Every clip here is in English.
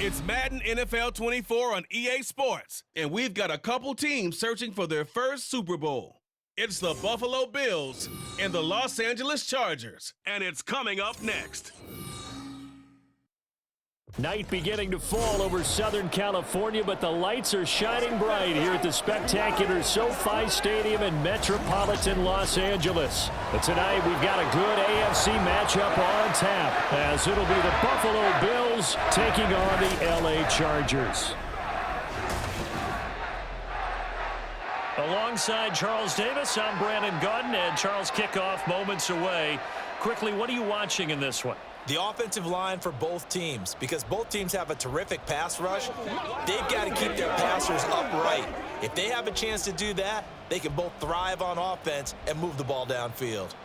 It's Madden NFL 24 on EA Sports, and we've got a couple teams searching for their first Super Bowl. It's the Buffalo Bills and the Los Angeles Chargers, and it's coming up next. Night beginning to fall over Southern California, but the lights are shining bright here at the spectacular SoFi Stadium in metropolitan Los Angeles. But tonight we've got a good AFC matchup on tap, as it'll be the Buffalo Bills taking on the LA Chargers. Alongside Charles Davis, I'm Brandon Gordon, and Charles, kickoff moments away. Quickly, what are you watching in this one? The offensive line for both teams, because both teams have a terrific pass rush. They've got to keep their passers upright. If they have a chance to do that, they can both thrive on offense and move the ball downfield.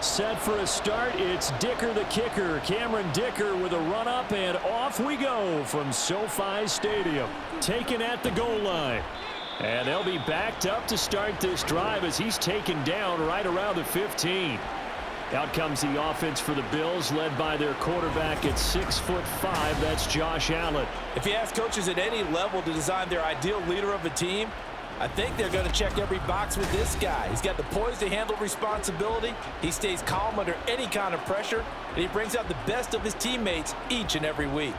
Set for a start, it's Dicker the kicker. Cameron Dicker with a run-up, and off we go from SoFi Stadium. Taken at the goal line. And they'll be backed up to start this drive as he's taken down right around the 15. Out comes the offense for the Bills, led by their quarterback at 6'5". That's Josh Allen. If you ask coaches at any level to design their ideal leader of a team, I think they're going to check every box with this guy. He's got the poise to handle responsibility. He stays calm under any kind of pressure, and he brings out the best of his teammates each and every week.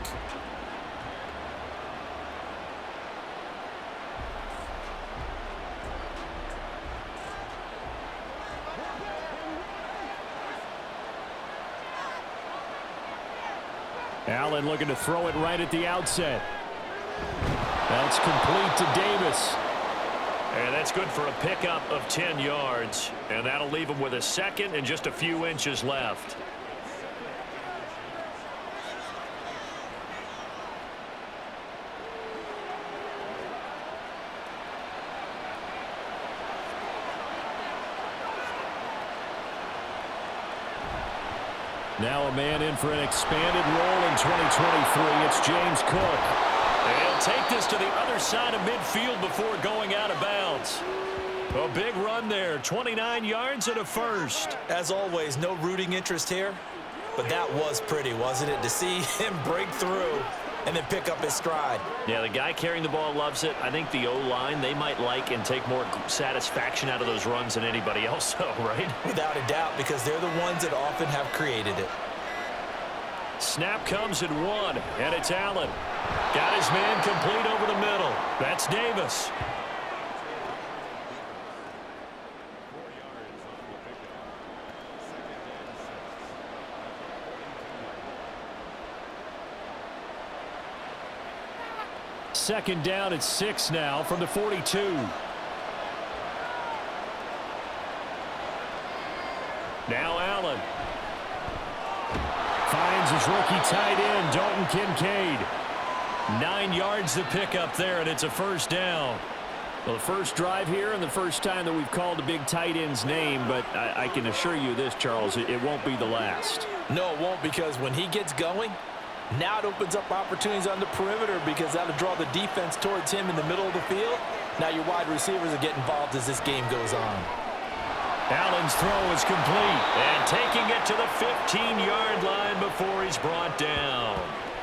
Allen looking to throw it right at the outset. That's complete to Davis. And that's good for a pickup of 10 yards. And that'll leave him with a second and just a few inches left. Now a man in for an expanded role in 2023. It's James Cook. He'll take this to the other side of midfield before going out of bounds. A big run there, 29 yards and a first. As always, no rooting interest here, but that was pretty, wasn't it? To see him break through and then pick up his stride. Yeah, the guy carrying the ball loves it. I think the O-line, they might like and take more satisfaction out of those runs than anybody else, though, right? Without a doubt, because they're the ones that often have created it. Snap comes at 1, and it's Allen. Got his man complete over the middle. That's Davis. Second down at 6 now from the 42. Now Allen. Finds his rookie tight end, Dalton Kincaid. 9 yards to pick up there, and it's a first down. Well, the first drive here and the first time that we've called the big tight end's name, but I can assure you this, Charles, it won't be the last. No, it won't, because when he gets going, now it opens up opportunities on the perimeter, because that'll draw the defense towards him in the middle of the field. Now your wide receivers are getting involved as this game goes on. Allen's throw is complete, and taking it to the 15-yard line before he's brought down.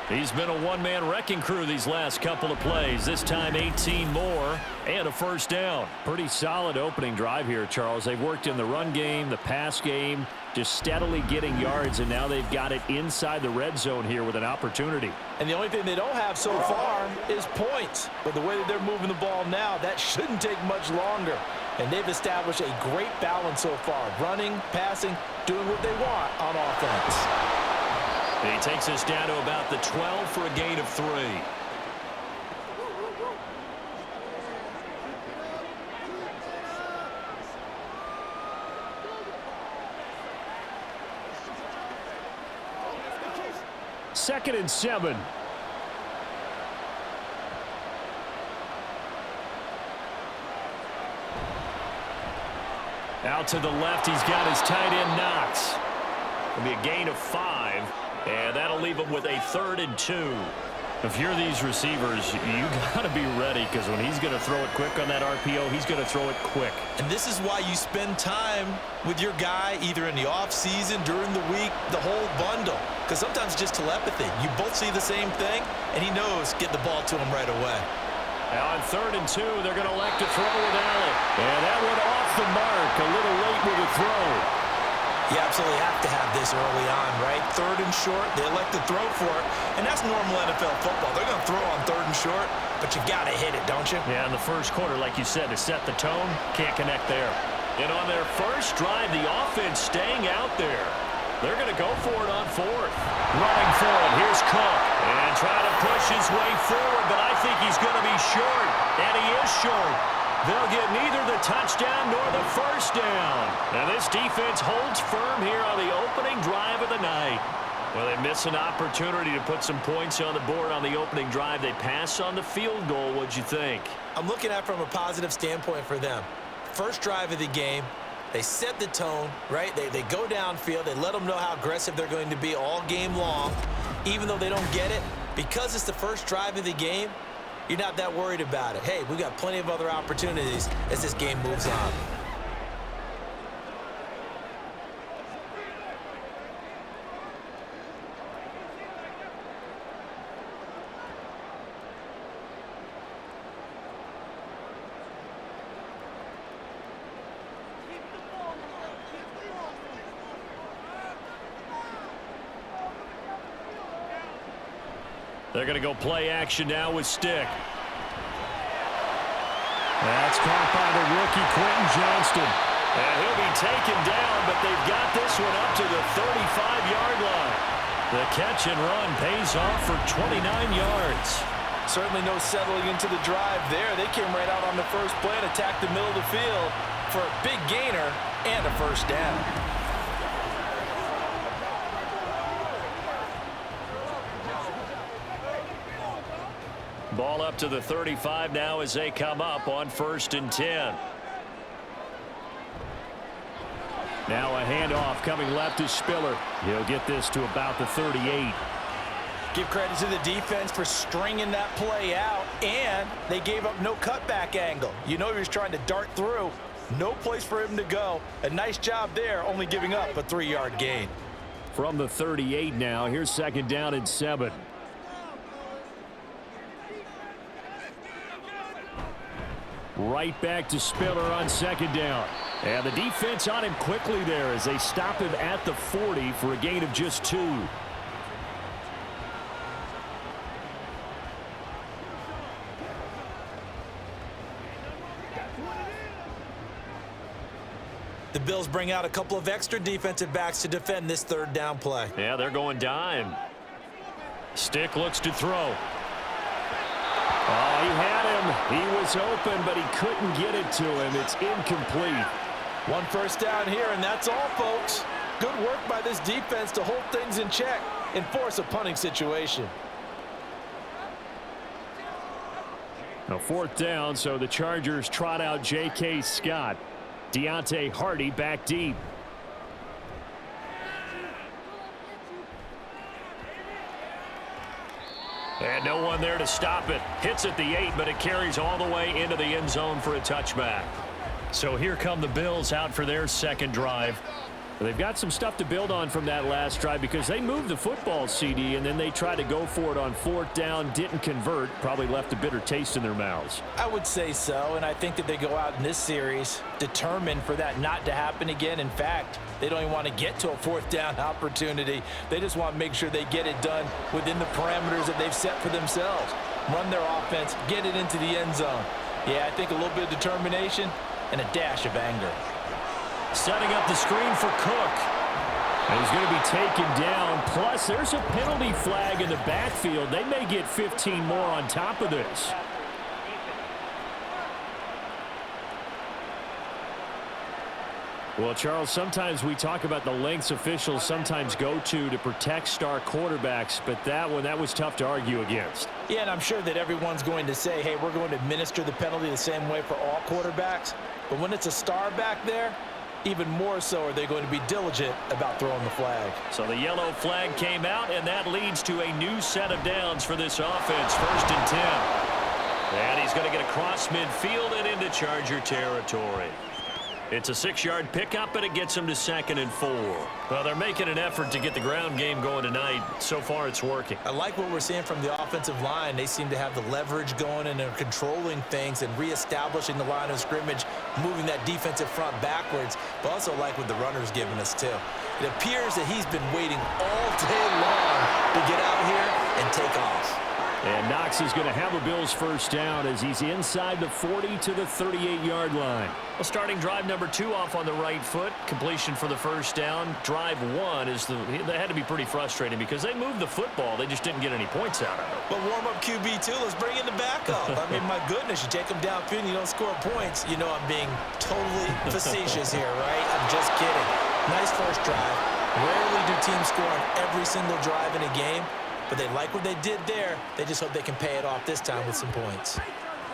He's been a one-man wrecking crew these last couple of plays. This time 18 more and a first down. Pretty solid opening drive here, Charles. They've worked in the run game, the pass game, just steadily getting yards, and now they've got it inside the red zone here with an opportunity. And the only thing they don't have so far is points. But the way that they're moving the ball now, that shouldn't take much longer. And they've established a great balance so far. Running, passing, doing what they want on offense. And he takes us down to about the 12 for a gain of 3. 2nd and 7. Out to the left, he's got his tight end Knox. It'll be a gain of 5, and that'll leave him with a 3rd and 2. If you're these receivers, you got to be ready, because when he's going to throw it quick on that RPO, he's going to throw it quick. And this is why you spend time with your guy, either in the offseason, during the week, the whole bundle. Because sometimes it's just telepathy. You both see the same thing, and he knows get the ball to him right away. Now on 3rd and 2, they're going to elect to throw with Allen. And that one off the mark, a little late with a throw. You absolutely have to have this early on, right? 3rd and short, they elect to throw for it. And that's normal NFL football. They're going to throw on 3rd and short, but you got to hit it, don't you? Yeah, in the first quarter, like you said, to set the tone, can't connect there. And on their first drive, the offense staying out there. They're going to go for it on 4th. Running for it, here's Cook. And trying to push his way forward, but I think he's going to be short. And he is short. They'll get neither the touchdown nor the first down. And this defense holds firm here on the opening drive of the night. Well, they miss an opportunity to put some points on the board on the opening drive. They pass on the field goal. What'd you think? I'm looking at it from a positive standpoint for them. First drive of the game, they set the tone, right? They go downfield. They let them know how aggressive they're going to be all game long. Even though they don't get it, because it's the first drive of the game, you're not that worried about it. Hey, we've got plenty of other opportunities as this game moves on. They're going to go play action now with Stick. That's caught by the rookie, Quentin Johnston. And he'll be taken down, but they've got this one up to the 35-yard line. The catch and run pays off for 29 yards. Certainly no settling into the drive there. They came right out on the first play and attacked the middle of the field for a big gainer and a first down. Ball up to the 35 now as they come up on 1st and 10. Now a handoff coming left to Spiller. He'll get this to about the 38. Give credit to the defense for stringing that play out, and they gave up no cutback angle. You know he was trying to dart through. No place for him to go. A nice job there, only giving up a 3-yard gain. From the 38 now, here's 2nd down and 7. Right back to Spiller on 2nd down. And the defense on him quickly there as they stop him at the 40 for a gain of just 2. The Bills bring out a couple of extra defensive backs to defend this 3rd down play. Yeah, they're going dime. Stick looks to throw. Oh, he had him. He was open, but he couldn't get it to him. It's incomplete. 1 first down here, and that's all, folks. Good work by this defense to hold things in check and force a punting situation. Now 4th down, so the Chargers trot out J.K. Scott. Deontay Hardy back deep. And no one there to stop it. Hits at the 8, but it carries all the way into the end zone for a touchback. So here come the Bills out for their 2nd drive. They've got some stuff to build on from that last drive because they moved the football, CD, and then they tried to go for it on 4th down, didn't convert, probably left a bitter taste in their mouths. I would say so, and I think that they go out in this series determined for that not to happen again. In fact, they don't even want to get to a 4th down opportunity. They just want to make sure they get it done within the parameters that they've set for themselves. Run their offense, get it into the end zone. Yeah, I think a little bit of determination and a dash of anger. Setting up the screen for Cook. And he's going to be taken down. Plus, there's a penalty flag in the backfield. They may get 15 more on top of this. Well, Charles, sometimes we talk about the lengths officials sometimes go to protect star quarterbacks, but that was tough to argue against. Yeah, and I'm sure that everyone's going to say, hey, we're going to administer the penalty the same way for all quarterbacks. But when it's a star back there, even more so are they going to be diligent about throwing the flag. So the yellow flag came out, and that leads to a new set of downs for this offense. 1st and 10. And he's going to get across midfield and into Charger territory. It's a 6-yard pickup, but it gets them to 2nd and 4. Well, they're making an effort to get the ground game going tonight. So far, it's working. I like what we're seeing from the offensive line. They seem to have the leverage going, and they're controlling things and reestablishing the line of scrimmage, moving that defensive front backwards, but also like what the runner's giving us, too. It appears that he's been waiting all day long to get out here and take off. And Knox is going to have a Bills first down as he's inside the 40 to the 38-yard line. Well, starting drive number 2 off on the right foot. Completion for the first down. Drive 1 they had to be pretty frustrating because they moved the football. They just didn't get any points out of it. But warm-up QB, too. Let's bring in the backup. I mean, my goodness, you take them downfield and you don't score points. You know I'm being totally facetious here, right? I'm just kidding. Nice first drive. Rarely do teams score on every single drive in a game. But they like what they did there. They just hope they can pay it off this time with some points.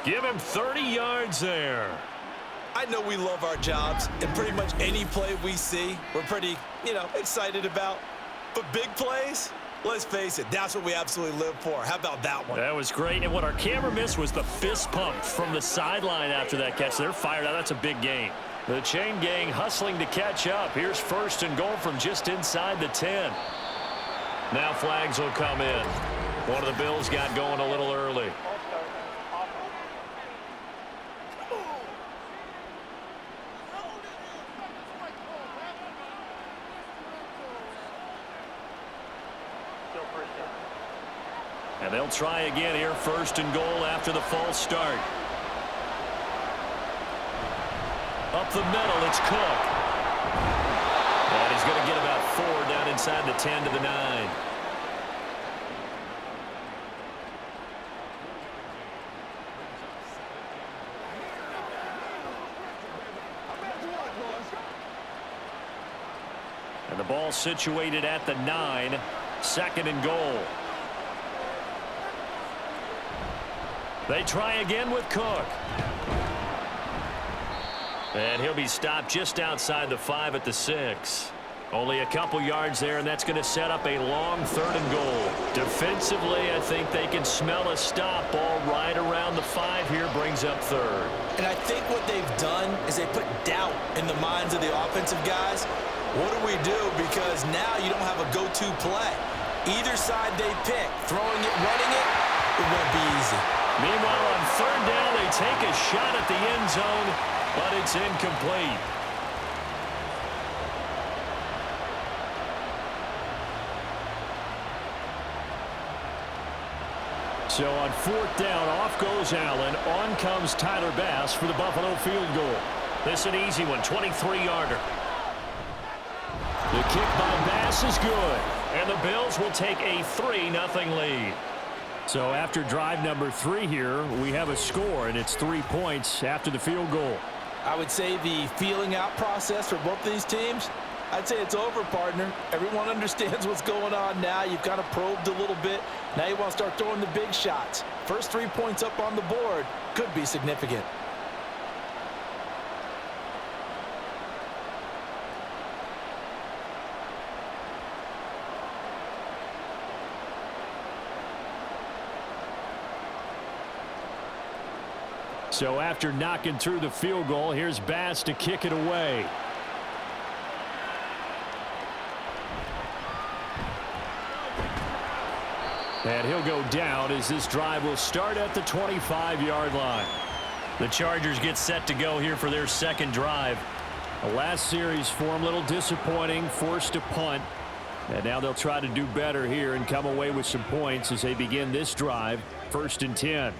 Give him 30 yards there. I know we love our jobs, and pretty much any play we see, we're pretty, excited about. But big plays, let's face it, that's what we absolutely live for. How about that one? That was great. And what our camera missed was the fist pump from the sideline after that catch. They're fired out. That's a big gain. The chain gang hustling to catch up. Here's 1st and goal from just inside the 10. Now flags will come in. One of the Bills got going a little early. And they'll try again here. 1st and goal after the false start. Up the middle, it's Cook. And he's going to get about 4 down inside the 10 to the 9. And the ball situated at the 9. 2nd and goal. They try again with Cook. And he'll be stopped just outside the 5 at the 6. Only a couple yards there, and that's going to set up a long 3rd and goal. Defensively, I think they can smell a stop. Ball right around the 5 here, brings up 3rd. And I think what they've done is they put doubt in the minds of the offensive guys. What do we do? Because now you don't have a go-to play. Either side they pick, throwing it, running it, it won't be easy. Meanwhile, on 3rd down, they take a shot at the end zone, but it's incomplete. So on 4th down, off goes Allen. On comes Tyler Bass for the Buffalo field goal. This an easy one, 23-yarder. The kick by Bass is good, and the Bills will take a 3-0 lead. So after drive number 3 here, we have a score, and it's 3 points after the field goal. I would say the feeling out process for both of these teams, I'd say it's over, partner. Everyone understands what's going on now. You've kind of probed a little bit. Now you want to start throwing the big shots. First 3 points up on the board could be significant. So after knocking through the field goal, here's Bass to kick it away. And he'll go down as this drive will start at the 25-yard line. The Chargers get set to go here for their 2nd drive. The last series for them a little disappointing, forced to punt. And now they'll try to do better here and come away with some points as they begin this drive. 1st and 10.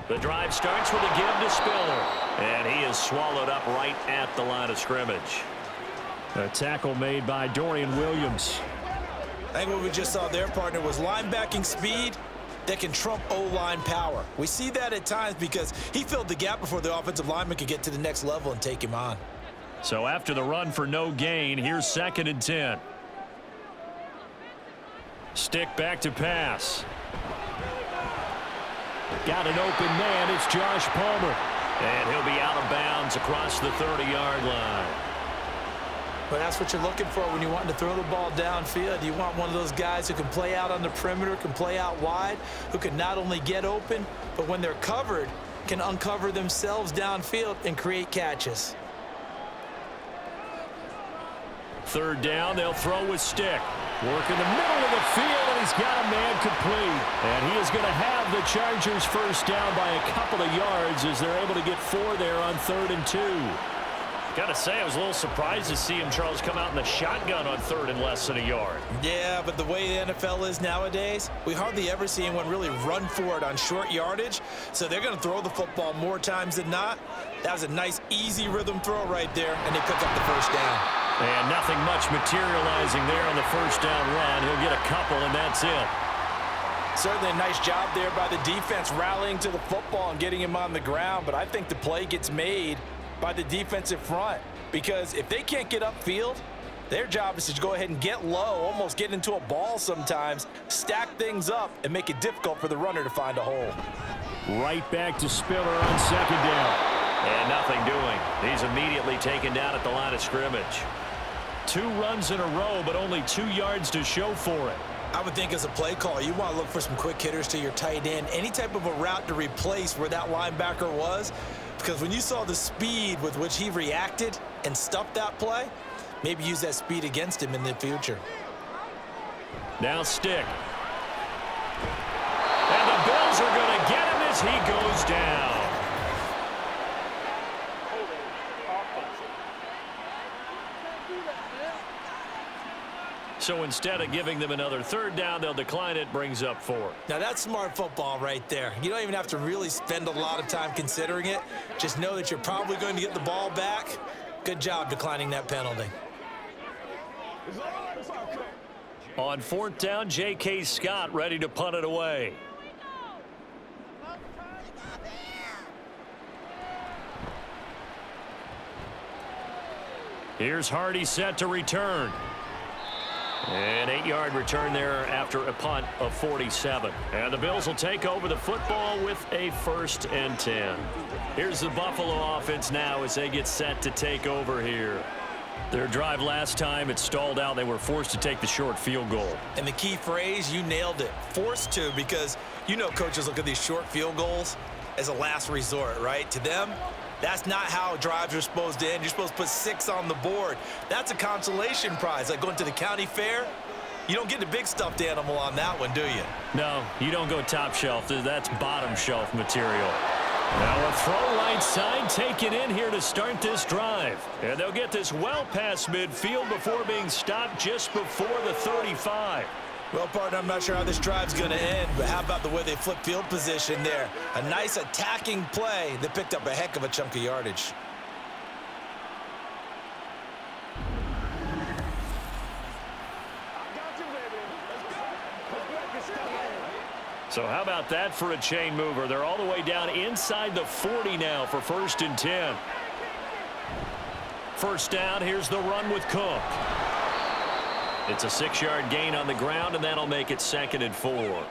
The drive starts with a give to Spiller, and he is swallowed up right at the line of scrimmage. A tackle made by Dorian Williams. I think what we just saw there, partner, was linebacking speed that can trump O-line power. We see that at times because he filled the gap before the offensive lineman could get to the next level and take him on. So after the run for no gain, here's 2nd and 10. Stick back to pass. Got an open man. It's Josh Palmer. And he'll be out of bounds across the 30-yard line. But that's what you're looking for when you want to throw the ball downfield. You want one of those guys who can play out on the perimeter, can play out wide, who can not only get open, but when they're covered, can uncover themselves downfield and create catches. 3rd down, they'll throw with Stick. Work in the middle of the field, and he's got a man complete. And he is going to have the Chargers first down by a couple of yards as they're able to get 4 there on 3rd and 2. Got to say, I was a little surprised to see him, Charles, come out in the shotgun on 3rd and less than a yard. Yeah, but the way the NFL is nowadays, we hardly ever see anyone really run for it on short yardage. So they're going to throw the football more times than not. That was a nice, easy rhythm throw right there, and they pick up the first down. And nothing much materializing there on the first down run. He'll get a couple, and that's it. Certainly a nice job there by the defense rallying to the football and getting him on the ground. But I think the play gets made by the defensive front, because if they can't get upfield, their job is to go ahead and get low, almost get into a ball sometimes, stack things up, and make it difficult for the runner to find a hole. Right back to Spiller on 2nd down. And nothing doing. He's immediately taken down at the line of scrimmage. 2 runs in a row, but only 2 yards to show for it. I would think as a play call, you want to look for some quick hitters to your tight end, any type of a route to replace where that linebacker was, because when you saw the speed with which he reacted and stuffed that play, maybe use that speed against him in the future. Now Stick. And the Bills are going to get him as he goes down. So instead of giving them another 3rd down, they'll decline it, brings up 4. Now that's smart football right there. You don't even have to really spend a lot of time considering it. Just know that you're probably going to get the ball back. Good job declining that penalty. On 4th down, J.K. Scott ready to punt it away. Here's Hardy set to return. An 8-yard return there after a punt of 47. And the Bills will take over the football with a 1st and 10. Here's the Buffalo offense now as they get set to take over here. Their drive last time, it stalled out. They were forced to take the short field goal. And the key phrase, you nailed it. Forced to, because you know coaches look at these short field goals as a last resort, right? To them, that's not how drives are supposed to end. You're supposed to put 6 on the board. That's a consolation prize. Like going to the county fair, you don't get the big stuffed animal on that one, do you? No, you don't go top shelf. That's bottom shelf material. Now a throw right side taken in here to start this drive. And they'll get this well past midfield before being stopped just before the 35. Well, partner, I'm not sure how this drive's going to end, but how about the way they flip field position there? A nice attacking play that picked up a heck of a chunk of yardage. So how about that for a chain mover? They're all the way down inside the 40 now for 1st and 10. First down, here's the run with Cook. It's a 6-yard gain on the ground, and that'll make it 2nd and 4.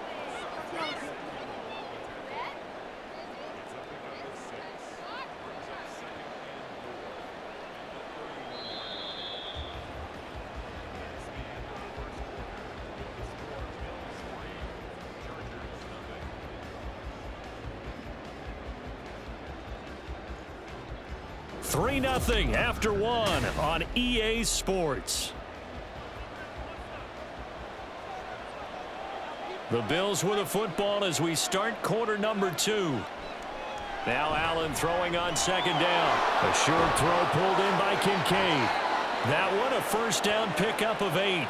Three 3-0 after 1 on EA Sports. The Bills with a football as we start quarter number 2. Now Allen throwing on 2nd down. A short throw pulled in by Kincaid. That one a first down pickup of 8.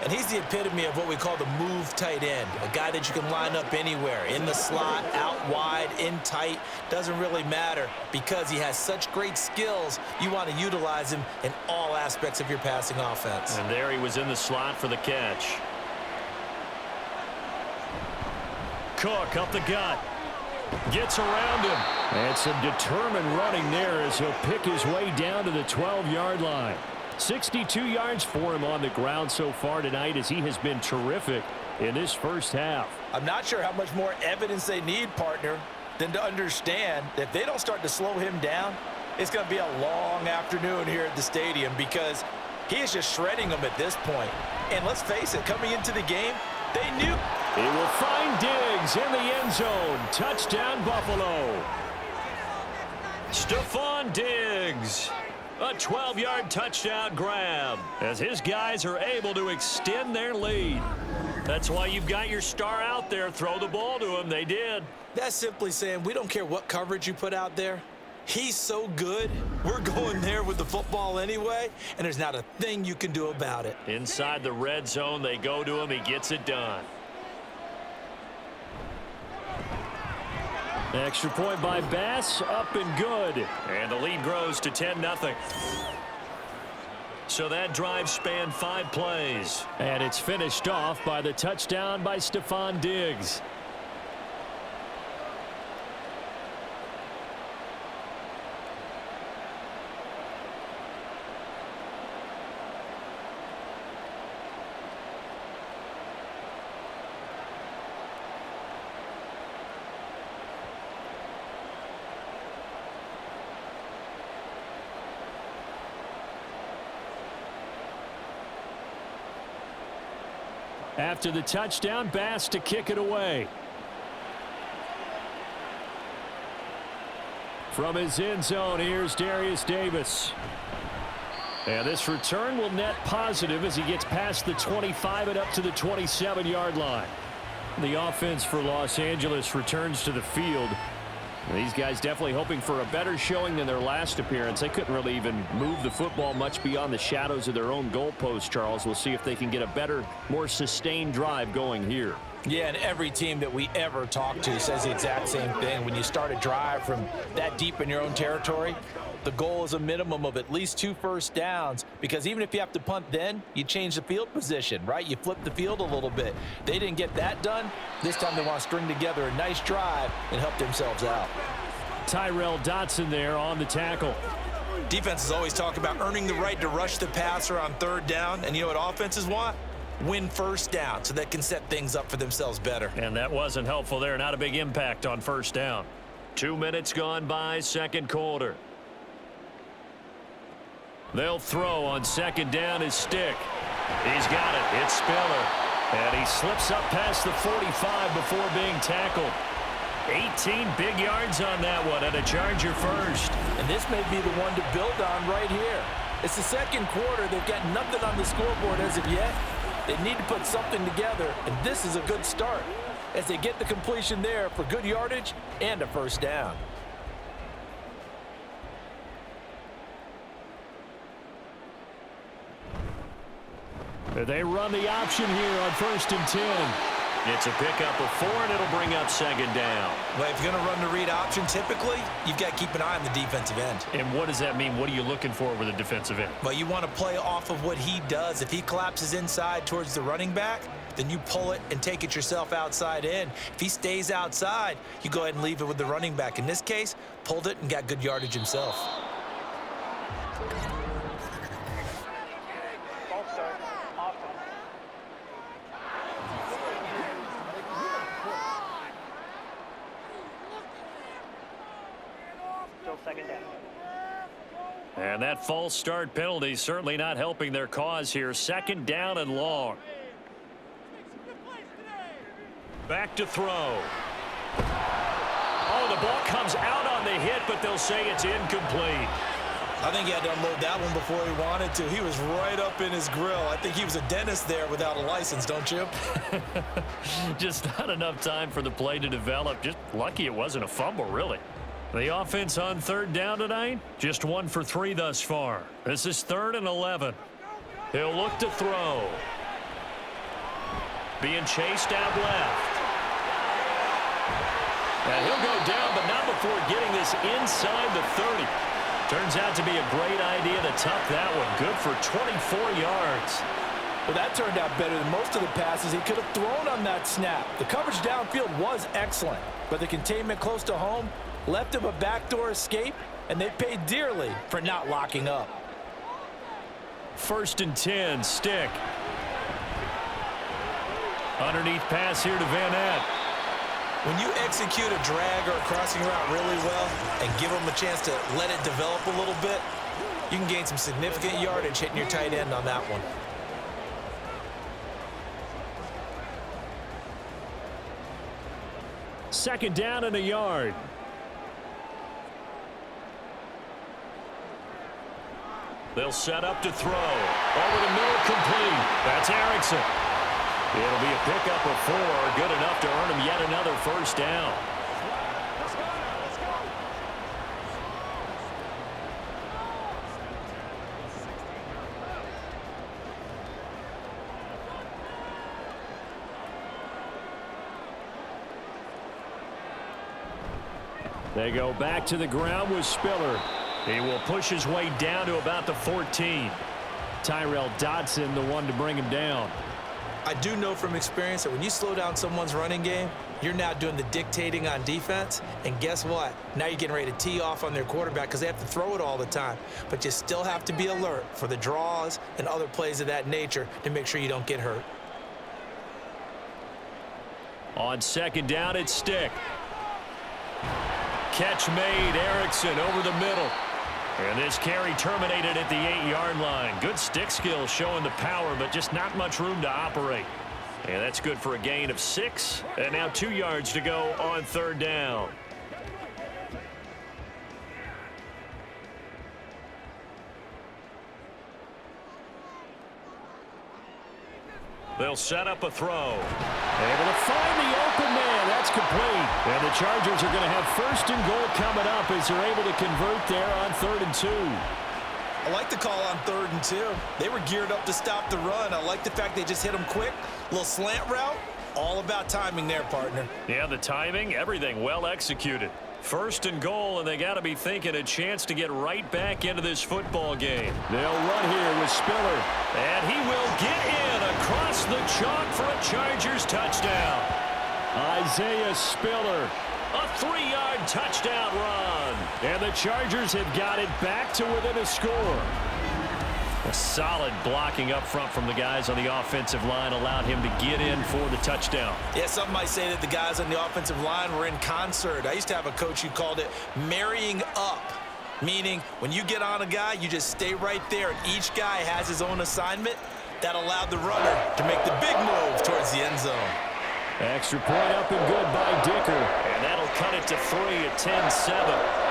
And he's the epitome of what we call the move tight end, a guy that you can line up anywhere, in the slot, out wide, in tight, doesn't really matter because he has such great skills. You want to utilize him in all aspects of your passing offense. And there he was in the slot for the catch. Cook up the gut. Gets around him. And some determined running there as he'll pick his way down to the 12-yard line. 62 yards for him on the ground so far tonight as he has been terrific in this first half. I'm not sure how much more evidence they need, partner, than to understand that if they don't start to slow him down, it's going to be a long afternoon here at the stadium because he is just shredding them at this point. And let's face it, coming into the game, they knew. He will find Diggs in the end zone. Touchdown, Buffalo. Stephon Diggs. A 12-yard touchdown grab as his guys are able to extend their lead. That's why you've got your star out there. Throw the ball to him. They did. That's simply saying we don't care what coverage you put out there. He's so good. We're going there with the football anyway, and there's not a thing you can do about it. Inside the red zone, they go to him. He gets it done. Extra point by Bass, up and good. And the lead grows to 10-0. So that drive spanned 5 plays. And it's finished off by the touchdown by Stephon Diggs. After the touchdown, Bass to kick it away. From his end zone, here's Darius Davis. And this return will net positive as he gets past the 25 and up to the 27-yard line. The offense for Los Angeles returns to the field. These guys definitely hoping for a better showing than their last appearance. They couldn't really even move the football much beyond the shadows of their own goalpost, Charles. We'll see if they can get a better, more sustained drive going here. Yeah, and every team that we ever talk to says the exact same thing. When you start a drive from that deep in your own territory, the goal is a minimum of at least 2 first downs, because even if you have to punt then, you change the field position, right? You flip the field a little bit. They didn't get that done. This time they want to string together a nice drive and help themselves out. Tyrell Dotson there on the tackle. Defenses always talk about earning the right to rush the passer on 3rd down, and you know what offenses want? Win first down so they can set things up for themselves better. And that wasn't helpful there. Not a big impact on 1st down. 2 minutes gone by, 2nd quarter. They'll throw on 2nd down his stick. He's got it. It's Spiller. And he slips up past the 45 before being tackled. 18 big yards on that one, and a Charger first. And this may be the one to build on right here. It's the 2nd quarter. They've got nothing on the scoreboard as of yet. They need to put something together, and this is a good start as they get the completion there for good yardage and a 1st down. They run the option here on 1st and 10. It's a pickup of 4, and it'll bring up 2nd down. Well, if you're going to run the read option, typically, you've got to keep an eye on the defensive end. And what does that mean? What are you looking for with a defensive end? Well, you want to play off of what he does. If he collapses inside towards the running back, then you pull it and take it yourself outside in. If he stays outside, you go ahead and leave it with the running back. In this case, pulled it and got good yardage himself. And that false start penalty certainly not helping their cause here. 2nd down and long. Back to throw. Oh, the ball comes out on the hit, but they'll say it's incomplete. I think he had to unload that one before he wanted to. He was right up in his grill. I think he was a dentist there without a license, don't you? Just not enough time for the play to develop. Just lucky it wasn't a fumble, really. The offense on 3rd down tonight, just 1 for 3 thus far. This is 3rd and 11. He'll look to throw. being chased out left. And he'll go down, but not before getting this inside the 30. Turns out to be a great idea to tuck that one. Good for 24 yards. Well, that turned out better than most of the passes he could have thrown on that snap. The coverage downfield was excellent, but the containment close to home left him a backdoor escape, and they paid dearly for not locking up. 1st and 10, stick. Underneath pass here to Van Ness. When you execute a drag or a crossing route really well and give them a chance to let it develop a little bit, you can gain some significant yardage hitting your tight end on that one. Second down and a yard. They'll set up to throw. Over the middle, complete. That's Erickson. It'll be a pickup of 4, good enough to earn him yet another first down. They go back to the ground with Spiller. He will push his way down to about the 14. Tyrell Dodson, the one to bring him down. I do know from experience that when you slow down someone's running game, you're now doing the dictating on defense. And guess what? Now you're getting ready to tee off on their quarterback because they have to throw it all the time. But you still have to be alert for the draws and other plays of that nature to make sure you don't get hurt. On second down, it's stick. Catch made, Erickson over the middle. And this carry terminated at the 8-yard line. Good stick skill showing the power, but just not much room to operate. And that's good for a gain of 6. And now 2 yards to go on third down. They'll set up a throw. Able to find the open man. That's complete. And the Chargers are going to have 1st and goal coming up as they're able to convert there on 3rd and 2. I like the call on 3rd and 2. They were geared up to stop the run. I like the fact they just hit them quick. Little slant route. All about timing there, partner. Yeah, the timing, everything well executed. 1st and goal, and they got to be thinking a chance to get right back into this football game. They'll run here with Spiller, and he will get in across the chalk for a Chargers touchdown. Isaiah Spiller, a 3-yard touchdown run, and the Chargers have got it back to within a score. A solid blocking up front from the guys on the offensive line allowed him to get in for the touchdown. Yeah, some might say that the guys on the offensive line were in concert. I used to have a coach who called it marrying up, meaning when you get on a guy, you just stay right there, and each guy has his own assignment. That allowed the runner to make the big move towards the end zone. Extra point up and good by Dicker, and that'll cut it to 3 at 10-7.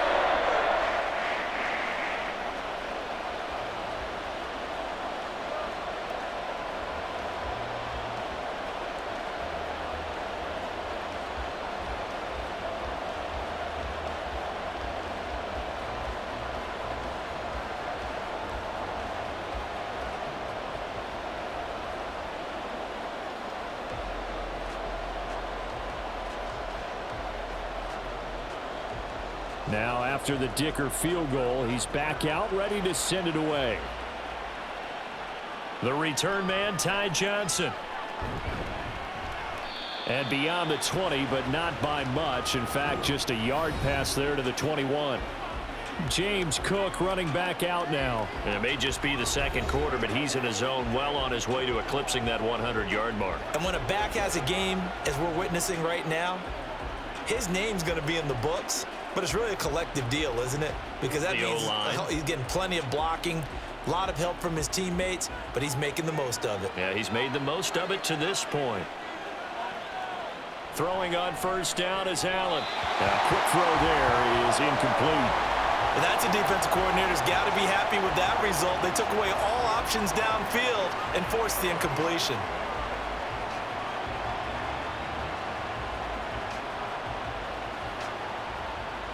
Now after the Dicker field goal, he's back out ready to send it away. The return man, Ty Johnson. And beyond the 20, but not by much. In fact, just a yard pass there to the 21. James Cook running back out now. And it may just be the second quarter, but he's in his zone well on his way to eclipsing that 100-yard mark. And when a back has a game, as we're witnessing right now, his name's going to be in the books. But it's really a collective deal, isn't it? Because that means he's getting plenty of blocking, a lot of help from his teammates, but he's making the most of it. Yeah, he's made the most of it to this point. Throwing on first down is Allen. A quick throw there is incomplete. Well, that's a defensive coordinator's got to be happy with that result. They took away all options downfield and forced the incompletion.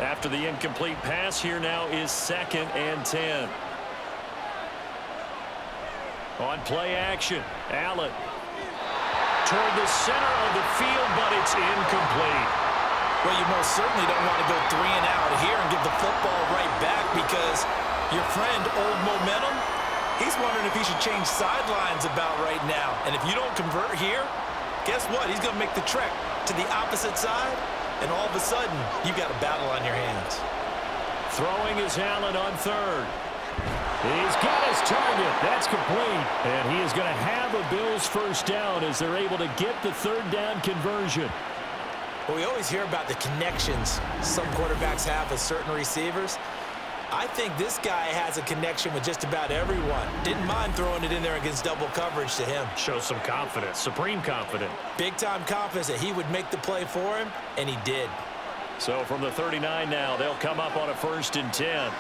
After the incomplete pass, here now is 2nd and 10. On play action, Allen. toward the center of the field, but it's incomplete. Well, you most certainly don't want to go 3 and out here and give the football right back because your friend, Old Momentum, he's wondering if he should change sidelines about right now. And if you don't convert here, guess what? He's going to make the trek to the opposite side, and all of a sudden, you've got a battle on your hands. Throwing is Allen on third. He's got his target. That's complete. And he is going to have a Bills first down as they're able to get the third down conversion. Well, we always hear about the connections some quarterbacks have with certain receivers. I think this guy has a connection with just about everyone. Didn't mind throwing it in there against double coverage to him. Shows some confidence, supreme confidence. Big-time confidence that he would make the play for him, and he did. So from the 39 now, they'll come up on a 1st and 10.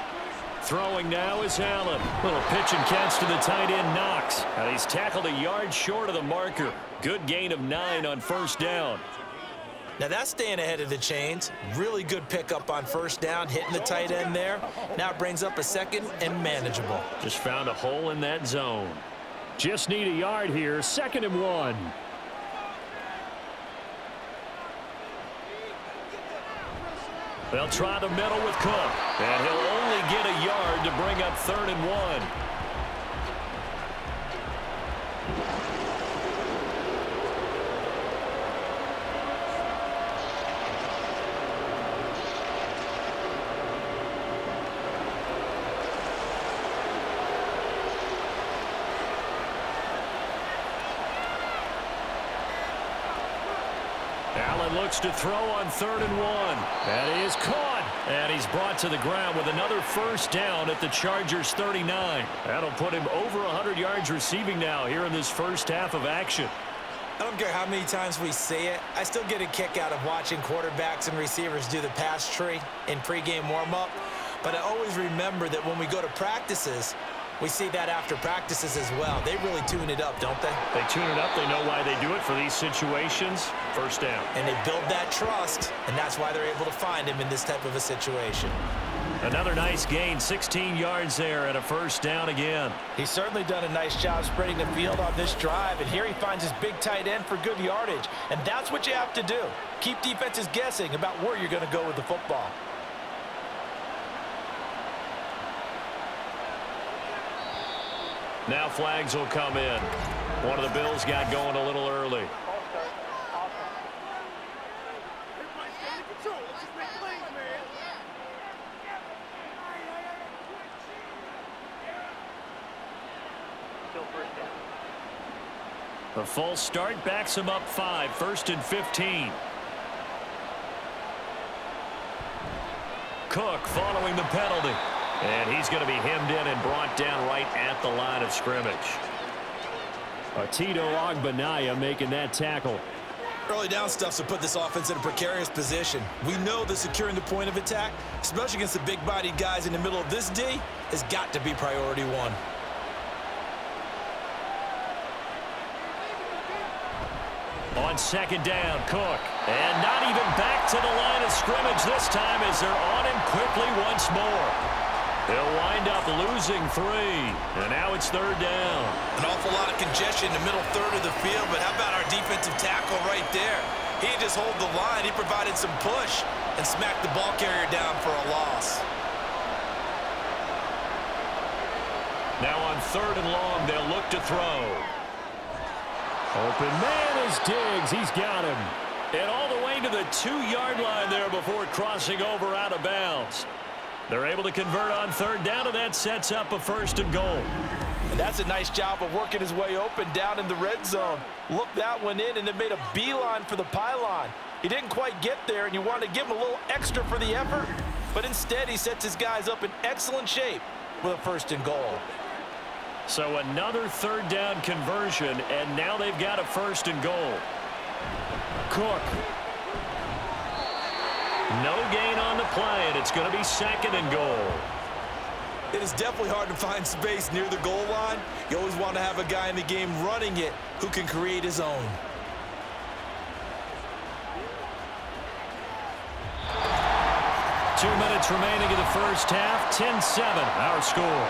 Throwing now is Allen. Little pitch and catch to the tight end, Knox. And he's tackled a yard short of the marker. Good gain of 9 on 1st down. Now that's staying ahead of the chains. Really good pickup on 1st down, hitting the tight end there. Now it brings up a 2nd and manageable. Just found a hole in that zone. Just need a yard here, 2nd and 1. They'll try the middle with Cook, and he'll only get a yard to bring up 3rd and 1. Allen looks to throw on 3rd and 1. That is caught. And he's brought to the ground with another 1st down at the Chargers' 39. That'll put him over 100 yards receiving now here in this first half of action. I don't care how many times we say it. I still get a kick out of watching quarterbacks and receivers do the pass tree in pregame warm-up. But I always remember that when we go to practices, we see that after practices as well. They really tune it up, don't they? They tune it up. They know why they do it for these situations. 1st down. And they build that trust, and that's why they're able to find him in this type of a situation. Another nice gain, 16 yards there and a 1st down again. He's certainly done a nice job spreading the field on this drive, and here he finds his big tight end for good yardage. And that's what you have to do. Keep defenses guessing about where you're going to go with the football. Now flags will come in. One of the Bills got going a little early. The false start backs him up 5, 1st and 15. Cook following the penalty. And he's going to be hemmed in and brought down right at the line of scrimmage. Tito Ogbanaya making that tackle. Early down stuff to put this offense in a precarious position. We know that securing the point of attack, especially against the big-bodied guys in the middle of this D, has got to be priority 1. On 2nd down, Cook. And not even back to the line of scrimmage this time as they're on him quickly once more. They'll wind up losing 3, and now it's 3rd down. An awful lot of congestion in the middle third of the field, but how about our defensive tackle right there? He didn't just hold the line, he provided some push and smacked the ball carrier down for a loss. Now on 3rd and long, they'll look to throw. Open man is Diggs. He's got him. And all the way to the 2-yard line there before crossing over out of bounds. They're able to convert on 3rd down, and that sets up a 1st and goal. And that's a nice job of working his way open down in the red zone. Looked that one in and then made a beeline for the pylon. He didn't quite get there, and you wanted to give him a little extra for the effort. But instead, he sets his guys up in excellent shape with a 1st and goal. So another 3rd down conversion, and now they've got a 1st and goal. Cook. No gain on the play, and it's going to be 2nd and goal. It is definitely hard to find space near the goal line. You always want to have a guy in the game running it who can create his own. Two minutes remaining in the first half. 10-7, our score.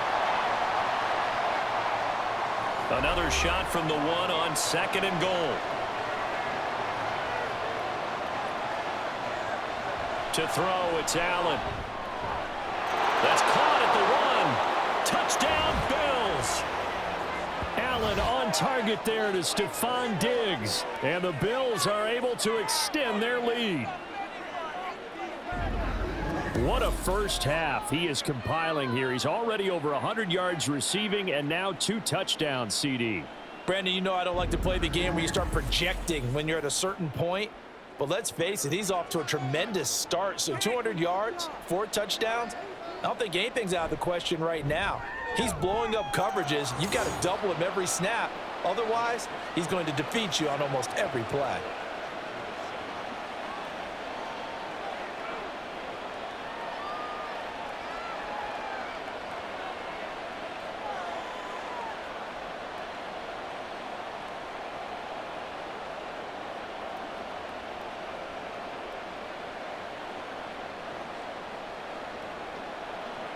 Another shot from the 1 on 2nd and goal. To throw, it's Allen. That's caught at the 1. Touchdown, Bills. Allen on target there to Stephon Diggs. And the Bills are able to extend their lead. What a first half he is compiling here. He's already over 100 yards receiving and now 2 touchdowns, CD. Brandon, you know I don't like to play the game where you start projecting when you're at a certain point. But let's face it, he's off to a tremendous start. So 200 yards, 4 touchdowns. I don't think anything's out of the question right now. He's blowing up coverages. You've got to double him every snap. Otherwise, he's going to defeat you on almost every play.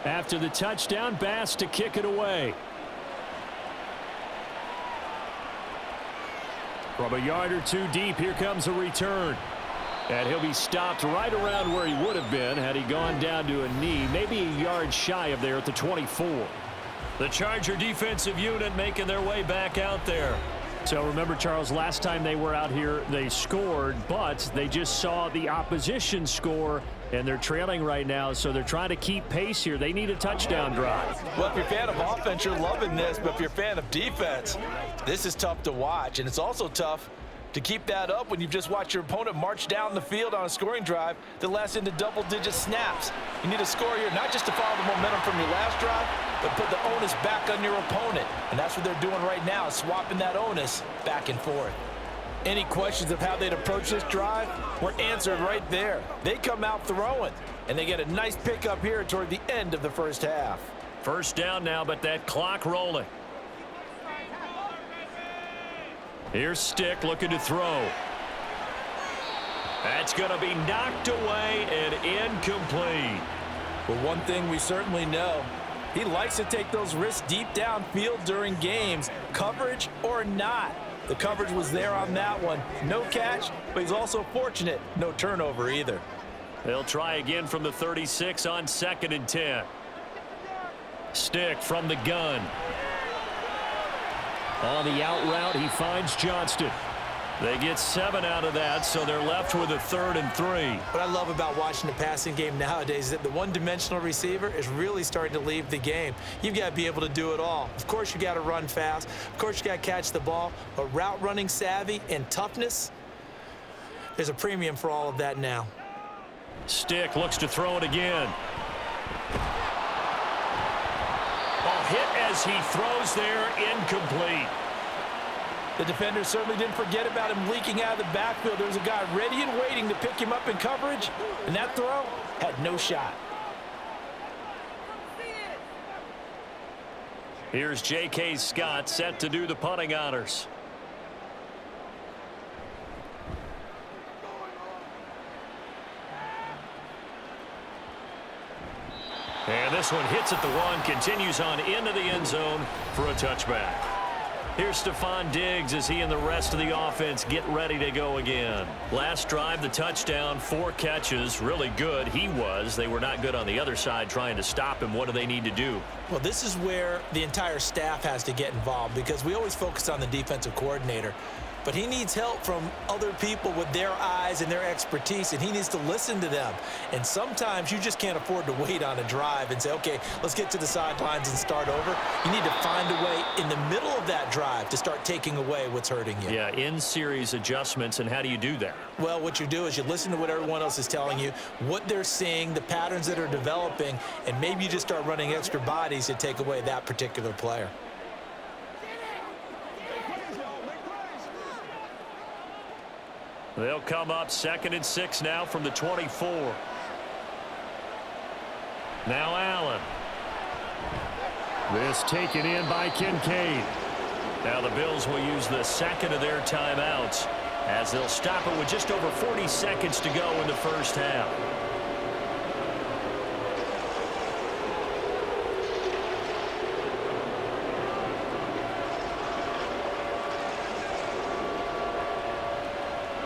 After the touchdown, Bass to kick it away. From a yard or 2 deep, here comes a return. And he'll be stopped right around where he would have been had he gone down to a knee, maybe a yard shy of there at the 24. The Charger defensive unit making their way back out there. So remember, Charles, last time they were out here, they scored, but they just saw the opposition score, and they're trailing right now, so they're trying to keep pace here. They need a touchdown drive. Well, if you're a fan of offense, you're loving this, but if you're a fan of defense, this is tough to watch, and it's also tough to keep that up when you've just watched your opponent march down the field on a scoring drive that lasts into double-digit snaps. You need a score here, not just to follow the momentum from your last drive, but put the onus back on your opponent. And that's what they're doing right now, swapping that onus back and forth. Any questions of how they'd approach this drive were answered right there. They come out throwing, and they get a nice pickup here toward the end of the first half. First down now, but that clock rolling. Here's Stick looking to throw. That's going to be knocked away and incomplete. Well, one thing we certainly know, he likes to take those risks deep downfield during games, coverage or not. The coverage was there on that one. No catch, but he's also fortunate. No turnover either. They'll try again from the 36 on 2nd and 10. Stick from the gun. On the out route, he finds Johnston. They get 7 out of that, so they're left with a 3rd and 3. What I love about watching the passing game nowadays is that the one-dimensional receiver is really starting to leave the game. You've got to be able to do it all. Of course, you got to run fast. Of course, you got to catch the ball. But route running savvy and toughness, there's a premium for all of that now. Stick looks to throw it again. A hit as he throws there, incomplete. The defender certainly didn't forget about him leaking out of the backfield. There was a guy ready and waiting to pick him up in coverage, and that throw had no shot. Here's J.K. Scott set to do the punting honors. And this one hits at the 1, continues on into the end zone for a touchback. Here's Stephon Diggs as he and the rest of the offense get ready to go again. Last drive, the touchdown, 4 catches, really good. He was. They were not good on the other side trying to stop him. What do they need to do? Well, this is where the entire staff has to get involved because we always focus on the defensive coordinator. But he needs help from other people with their eyes and their expertise, and he needs to listen to them. And sometimes you just can't afford to wait on a drive and say, okay, let's get to the sidelines and start over. You need to find a way in the middle of that drive to start taking away what's hurting you. Yeah, in-series adjustments, and how do you do that? Well, what you do is you listen to what everyone else is telling you, what they're seeing, the patterns that are developing, and maybe you just start running extra bodies to take away that particular player. They'll come up 2nd and 6 now from the 24. Now Allen. This taken in by Kincaid. Now the Bills will use the 2nd of their timeouts as they'll stop it with just over 40 seconds to go in the first half.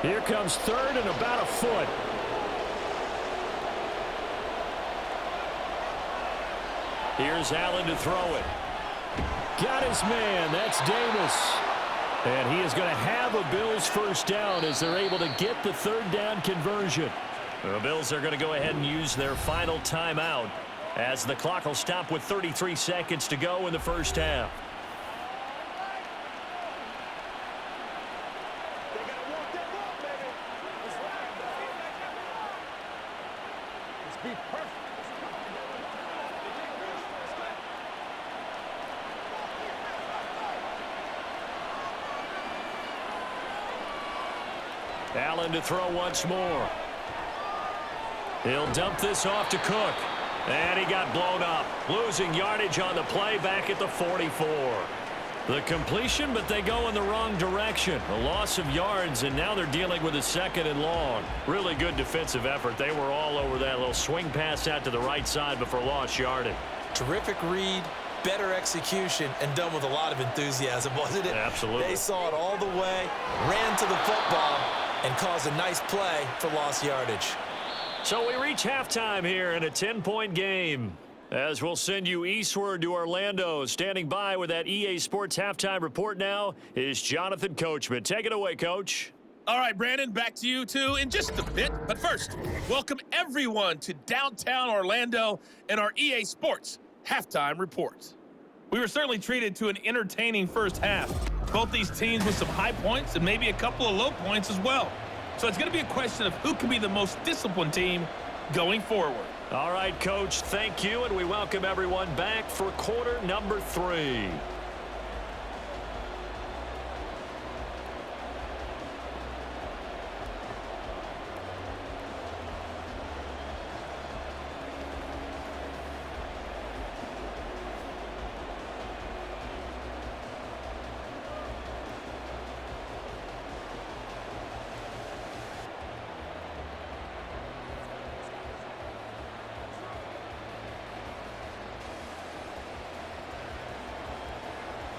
Here comes 3rd and about a foot. Here's Allen to throw it. Got his man. That's Davis. And he is going to have a Bills first down as they're able to get the third down conversion. The Bills are going to go ahead and use their final timeout as the clock will stop with 33 seconds to go in the first half. Allen to throw once more. He'll dump this off to Cook. And he got blown up. Losing yardage on the play back at the 44. The completion, but they go in the wrong direction. A loss of yards, and now they're dealing with a 2nd and long. Really good defensive effort. They were all over that little swing pass out to the right side before lost yardage. Terrific read, better execution, and done with a lot of enthusiasm, wasn't it? Absolutely. They saw it all the way, ran to the football, and caused a nice play for lost yardage. So we reach halftime here in a 10-point game. As we'll send you eastward to Orlando. Standing by with that EA Sports halftime report now is Jonathan Coachman. Take it away, Coach. All right, Brandon, back to you two in just a bit. But first, welcome everyone to downtown Orlando and our EA Sports halftime report. We were certainly treated to an entertaining first half. Both these teams with some high points and maybe a couple of low points as well. So it's going to be a question of who can be the most disciplined team going forward. All right, Coach, thank you, and we welcome everyone back for quarter number 3.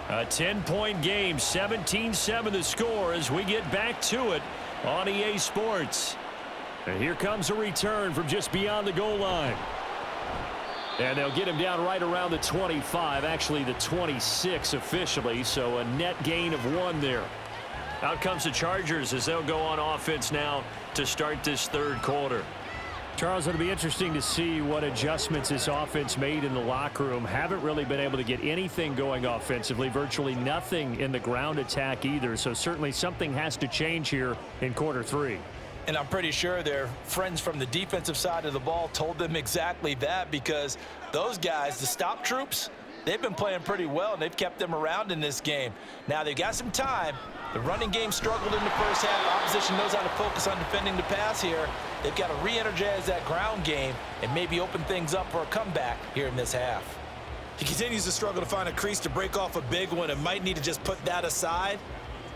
A 10-point game, 17-7 the score as we get back to it on EA Sports. And here comes a return from just beyond the goal line. And they'll get him down right around the 25, actually the 26 officially, so a net gain of 1 there. Out comes the Chargers as they'll go on offense now to start this third quarter. Charles, it'll be interesting to see what adjustments this offense made in the locker room. Haven't really been able to get anything going offensively, virtually nothing in the ground attack either. So certainly something has to change here in quarter 3. And I'm pretty sure their friends from the defensive side of the ball told them exactly that, because those guys, the stop troops, they've been playing pretty well, and they've kept them around in this game. Now they've got some time. The running game struggled in the first half. Opposition knows how to focus on defending the pass here. They've got to re-energize that ground game and maybe open things up for a comeback here in this half. He continues to struggle to find a crease to break off a big one and might need to just put that aside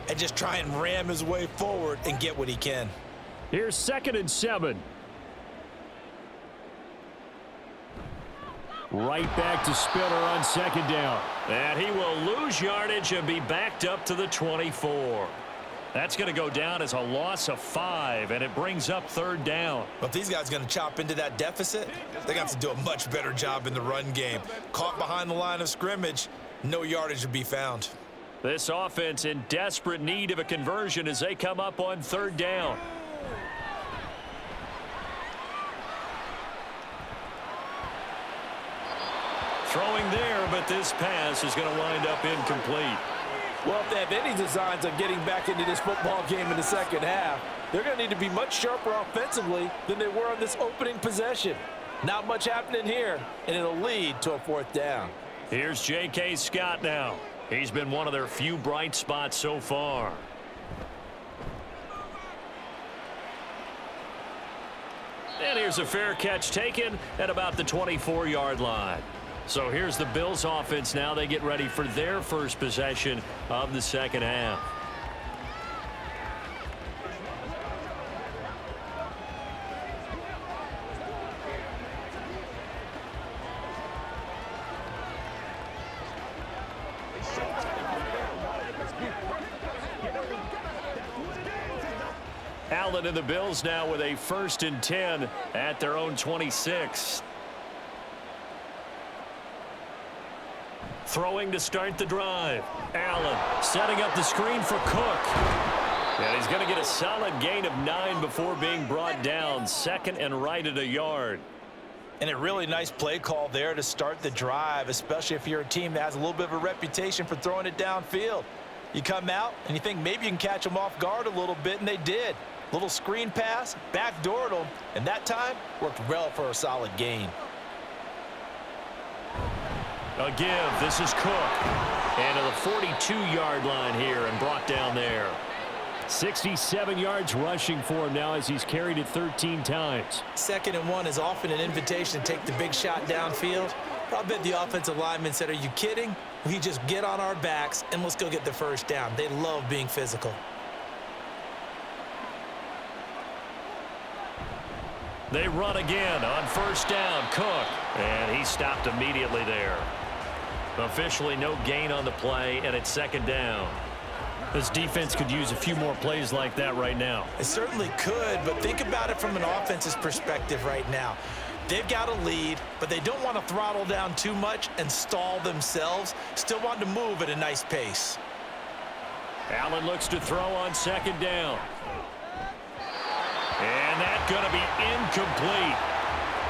and just try and ram his way forward and get what he can. Here's 2nd and 7. Right back to Spiller on 2nd down. And he will lose yardage and be backed up to the 24. That's going to go down as a loss of 5, and it brings up 3rd down. But if these guys are going to chop into that deficit, they got to do a much better job in the run game. Caught behind the line of scrimmage, no yardage to be found. This offense in desperate need of a conversion as they come up on 3rd down. Throwing there, but this pass is going to wind up incomplete. Well, if they have any designs on getting back into this football game in the second half, they're going to need to be much sharper offensively than they were on this opening possession. Not much happening here, and it'll lead to a 4th down. Here's J.K. Scott now. He's been one of their few bright spots so far. And here's a fair catch taken at about the 24-yard line. So here's the Bills offense now. They get ready for their first possession of the second half. Allen and the Bills now with a 1st and 10 at their own 26. Throwing to start the drive. Allen setting up the screen for Cook. And he's going to get a solid gain of 9 before being brought down. Second and right at a yard. And a really nice play call there to start the drive, especially if you're a team that has a little bit of a reputation for throwing it downfield. You come out and you think maybe you can catch them off guard a little bit, and they did. Little screen pass, backdoored them, and that time worked well for a solid gain. A give. This is Cook. And to the 42-yard line here and brought down there. 67 yards rushing for him now as he's carried it 13 times. 2nd and 1 is often an invitation to take the big shot downfield. But I bet the offensive linemen said, are you kidding? We just get on our backs and let's go get the first down. They love being physical. They run again on first down. Cook. And he stopped immediately there. Officially no gain on the play, and it's 2nd down. This defense could use a few more plays like that right now. It certainly could, but think about it from an offense's perspective right now. They've got a lead, but they don't want to throttle down too much and stall themselves. Still want to move at a nice pace. Allen looks to throw on 2nd down. And that's going to be incomplete.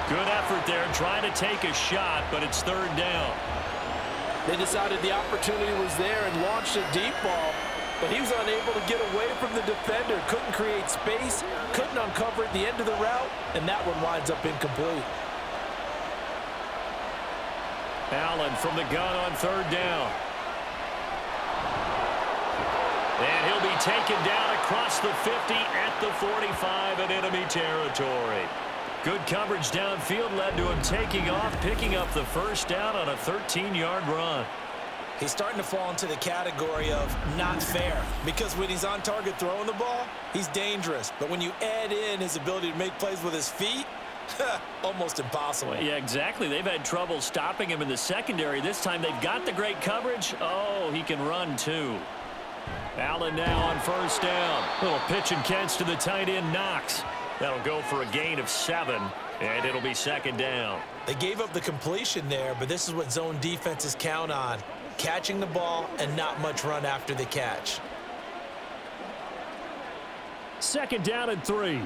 Good effort there trying to take a shot, but it's 3rd down. They decided the opportunity was there and launched a deep ball, but he was unable to get away from the defender. Couldn't create space, couldn't uncover at the end of the route, and that one winds up incomplete. Allen from the gun on 3rd down. And he'll be taken down across the 50 at the 45 in enemy territory. Good coverage downfield led to him taking off, picking up the first down on a 13-yard run. He's starting to fall into the category of not fair, because when he's on target throwing the ball, he's dangerous. But when you add in his ability to make plays with his feet, almost impossible. Well, yeah, exactly. They've had trouble stopping him in the secondary. This time they've got the great coverage. Oh, he can run too. Allen now on first down. Little pitch and catch to the tight end, Knox. That'll go for a gain of 7, and it'll be 2nd down. They gave up the completion there, but this is what zone defenses count on. Catching the ball and not much run after the catch. 2nd down and 3.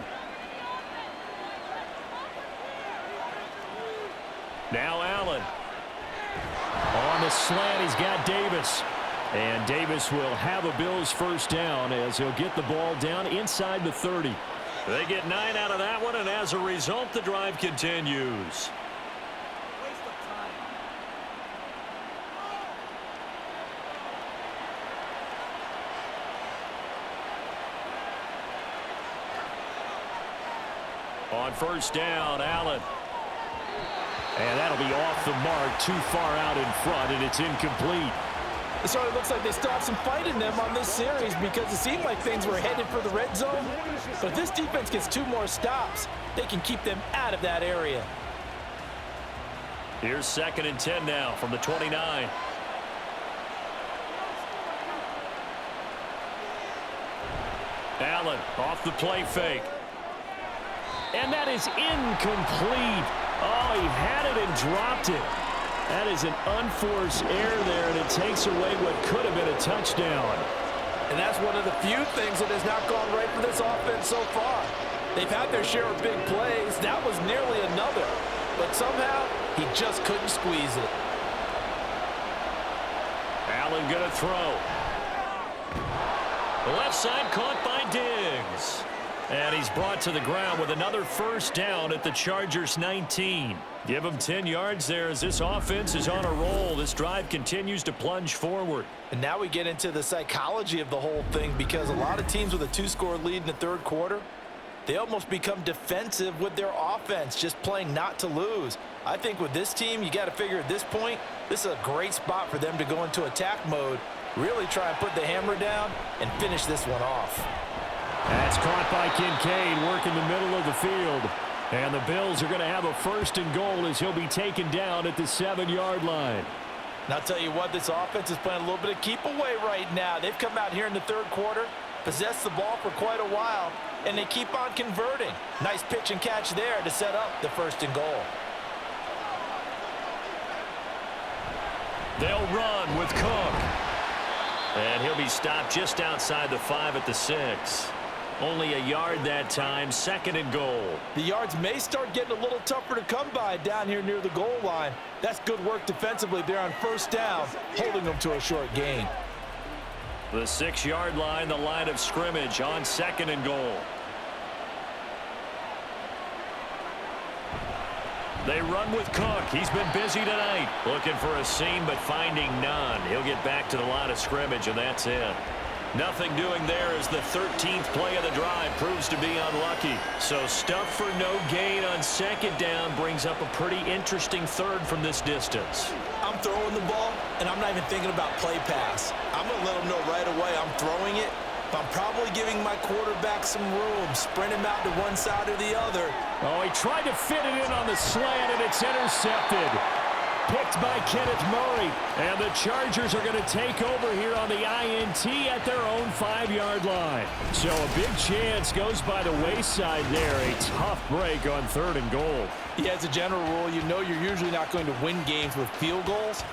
Now Allen. On the slant, he's got Davis. And Davis will have a Bills first down as he'll get the ball down inside the 30. They get 9 out of that one, and as a result, the drive continues. On first down, Allen. And that'll be off the mark, too far out in front, and it's incomplete. It sort of looks like they stopped some fight in them on this series because it seemed like things were headed for the red zone. But if this defense gets 2 more stops, they can keep them out of that area. Here's 2nd and 10 now from the 29. Allen off the play fake. And that is incomplete. Oh, he had it and dropped it. That is an unforced error there, and it takes away what could have been a touchdown. And that's one of the few things that has not gone right for this offense so far. They've had their share of big plays. That was nearly another. But somehow, he just couldn't squeeze it. Allen going to throw. The left side caught by Diggs. And he's brought to the ground with another first down at the Chargers' 19. Give him 10 yards there as this offense is on a roll. This drive continues to plunge forward. And now we get into the psychology of the whole thing, because a lot of teams with a 2-score lead in the 3rd quarter, they almost become defensive with their offense, just playing not to lose. I think with this team, you got to figure at this point, this is a great spot for them to go into attack mode, really try and put the hammer down and finish this one off. That's caught by Kincaid, working the middle of the field. And the Bills are going to have a 1st and goal as he'll be taken down at the 7-yard line. And I'll tell you what, this offense is playing a little bit of keep away right now. They've come out here in the 3rd quarter, possessed the ball for quite a while, and they keep on converting. Nice pitch and catch there to set up the 1st and goal. They'll run with Cook. And he'll be stopped just outside the 5 at the 6. Only a yard that time, 2nd and goal. The yards may start getting a little tougher to come by down here near the goal line. That's good work defensively there on 1st down, holding them to a short gain. The 6-yard line, the line of scrimmage on 2nd and goal. They run with Cook. He's been busy tonight. Looking for a seam, but finding none. He'll get back to the line of scrimmage, and that's it. Nothing doing there as the 13th play of the drive proves to be unlucky. So stuff for no gain on 2nd down brings up a pretty interesting 3rd from this distance. I'm throwing the ball, and I'm not even thinking about play pass. I'm going to let them know right away I'm throwing it, but I'm probably giving my quarterback some room, spread him out to one side or the other. Oh, he tried to fit it in on the slant, and it's intercepted. Picked by Kenneth Murray. And the Chargers are going to take over here on the INT at their own 5-yard line. So a big chance goes by the wayside there. A tough break on 3rd and goal. Yeah, as a general rule, you know you're usually not going to win games with field goals.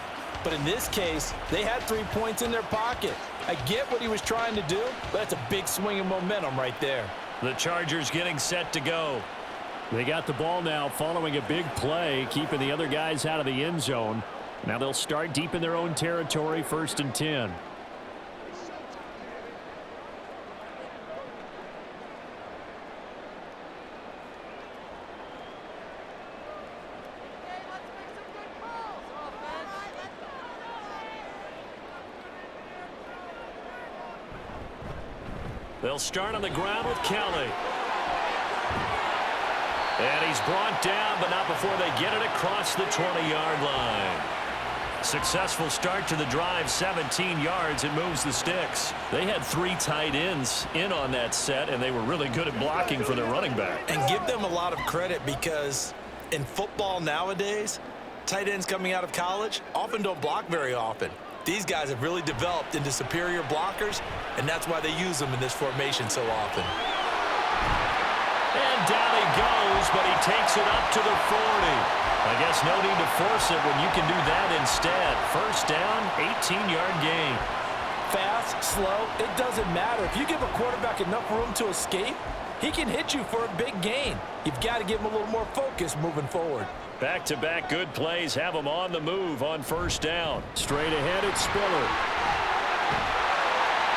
But in this case, they had 3 points in their pocket. I get what he was trying to do, but that's a big swing of momentum right there. The Chargers getting set to go. They got the ball now following a big play, keeping the other guys out of the end zone. Now they'll start deep in their own territory, 1st and 10. They'll start on the ground with Kelly. And he's brought down, but not before they get it across the 20-yard line. Successful start to the drive, 17 yards. It moves the sticks. They had 3 tight ends in on that set, and they were really good at blocking for their running back. And give them a lot of credit because in football nowadays, tight ends coming out of college often don't block very often. These guys have really developed into superior blockers, and that's why they use them in this formation so often. And down he goes, but he takes it up to the 40. I guess no need to force it when you can do that instead. 1st down, 18-yard gain. Fast, slow, it doesn't matter. If you give a quarterback enough room to escape, he can hit you for a big gain. You've got to give him a little more focus moving forward. Back-to-back good plays have him on the move on 1st down. Straight ahead, it's Spiller.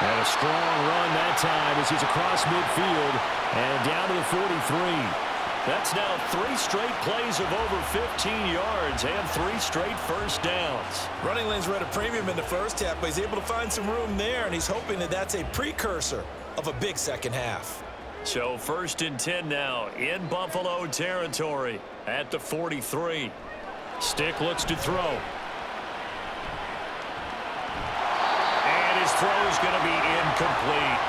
And a strong run that time as he's across midfield and down to the 43. That's now 3 straight plays of over 15 yards and 3 straight 1st downs. Running lanes were at a premium in the 1st half, but he's able to find some room there, and he's hoping that that's a precursor of a big 2nd half. So 1st and 10 now in Buffalo territory at the 43. Stick looks to throw. And his throw is going to be incomplete.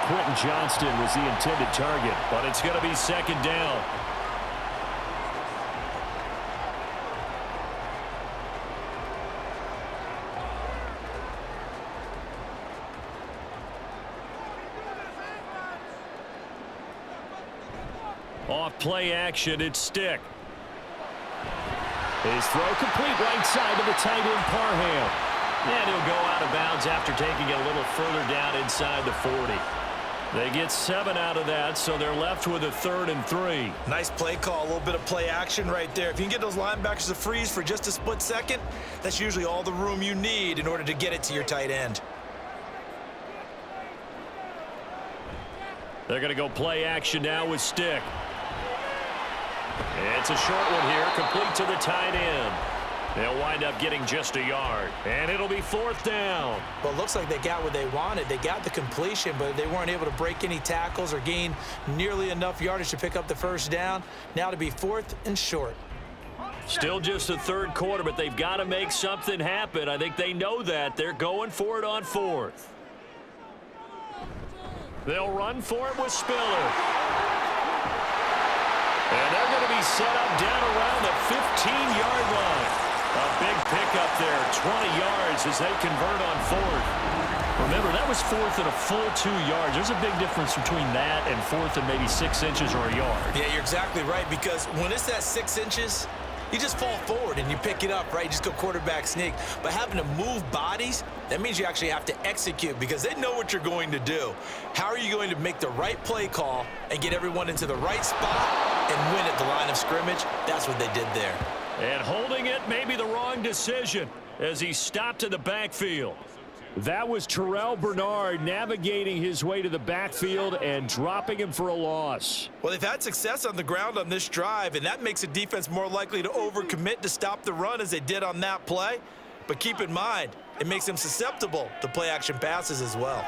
Quentin Johnston was the intended target, but it's going to be 2nd down. Off play action, it's Stick. His throw complete right side to the tight end Parham. And he'll go out of bounds after taking it a little further down inside the 40. They get 7 out of that, so they're left with a 3rd and 3. Nice play call, a little bit of play action right there. If you can get those linebackers to freeze for just a split second, that's usually all the room you need in order to get it to your tight end. They're going to go play action now with Stick. It's a short one here, complete to the tight end. They'll wind up getting just a yard, and it'll be 4th down. Well, it looks like they got what they wanted. They got the completion, but they weren't able to break any tackles or gain nearly enough yardage to pick up the 1st down. Now to be 4th and short. Still just the 3rd quarter, but they've got to make something happen. I think they know that. They're going for it on 4th. They'll run for it with Spiller. And they're going to be set up down around the 15-yard line. A big pickup there, 20 yards as they convert on 4th. Remember, that was 4th and a full 2 yards. There's a big difference between that and 4th and maybe 6 inches or a yard. Yeah, you're exactly right, because when it's at 6 inches, you just fall forward and you pick it up, right? You just go quarterback sneak. But having to move bodies, that means you actually have to execute because they know what you're going to do. How are you going to make the right play call and get everyone into the right spot and win at the line of scrimmage? That's what they did there. And holding it may be the wrong decision as he stopped in the backfield. That was Terrell Bernard navigating his way to the backfield and dropping him for a loss. Well, they've had success on the ground on this drive, and that makes a defense more likely to overcommit to stop the run as they did on that play. But keep in mind, it makes them susceptible to play-action passes as well.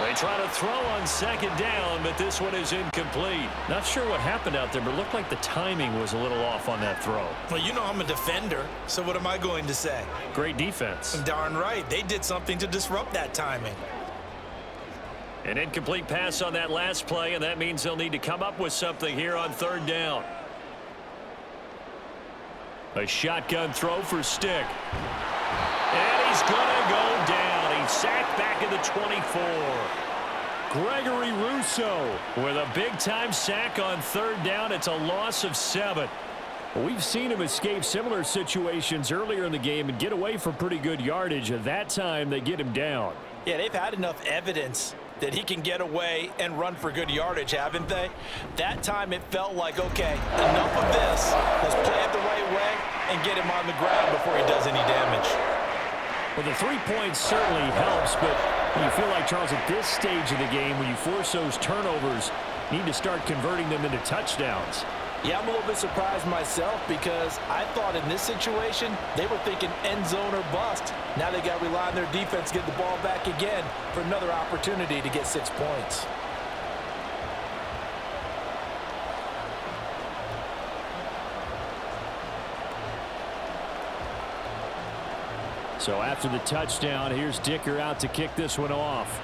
They try to throw on second down, but this one is incomplete. Not sure what happened out there, but it looked like the timing was a little off on that throw. Well, you know I'm a defender, so what am I going to say? Great defense. Darn right. They did something to disrupt that timing. An incomplete pass on that last play, and that means they'll need to come up with something here on third down. A shotgun throw for Stick. And he's going to go down. He's sacked back at the 24. Gregory Rousseau with a big-time sack on third down. It's a loss of 7. We've seen him escape similar situations earlier in the game and get away for pretty good yardage. At that time, they get him down. Yeah, they've had enough evidence that he can get away and run for good yardage, haven't they? That time it felt like, okay, enough of this. Let's play it the right way and get him on the ground before he does any damage. Well, the 3 points certainly helps, but you feel like, Charles, at this stage of the game, when you force those turnovers, you need to start converting them into touchdowns. Yeah, I'm a little bit surprised myself because I thought in this situation they were thinking end zone or bust. Now they got to rely on their defense to get the ball back again for another opportunity to get 6 points. So after the touchdown, here's Dicker out to kick this one off.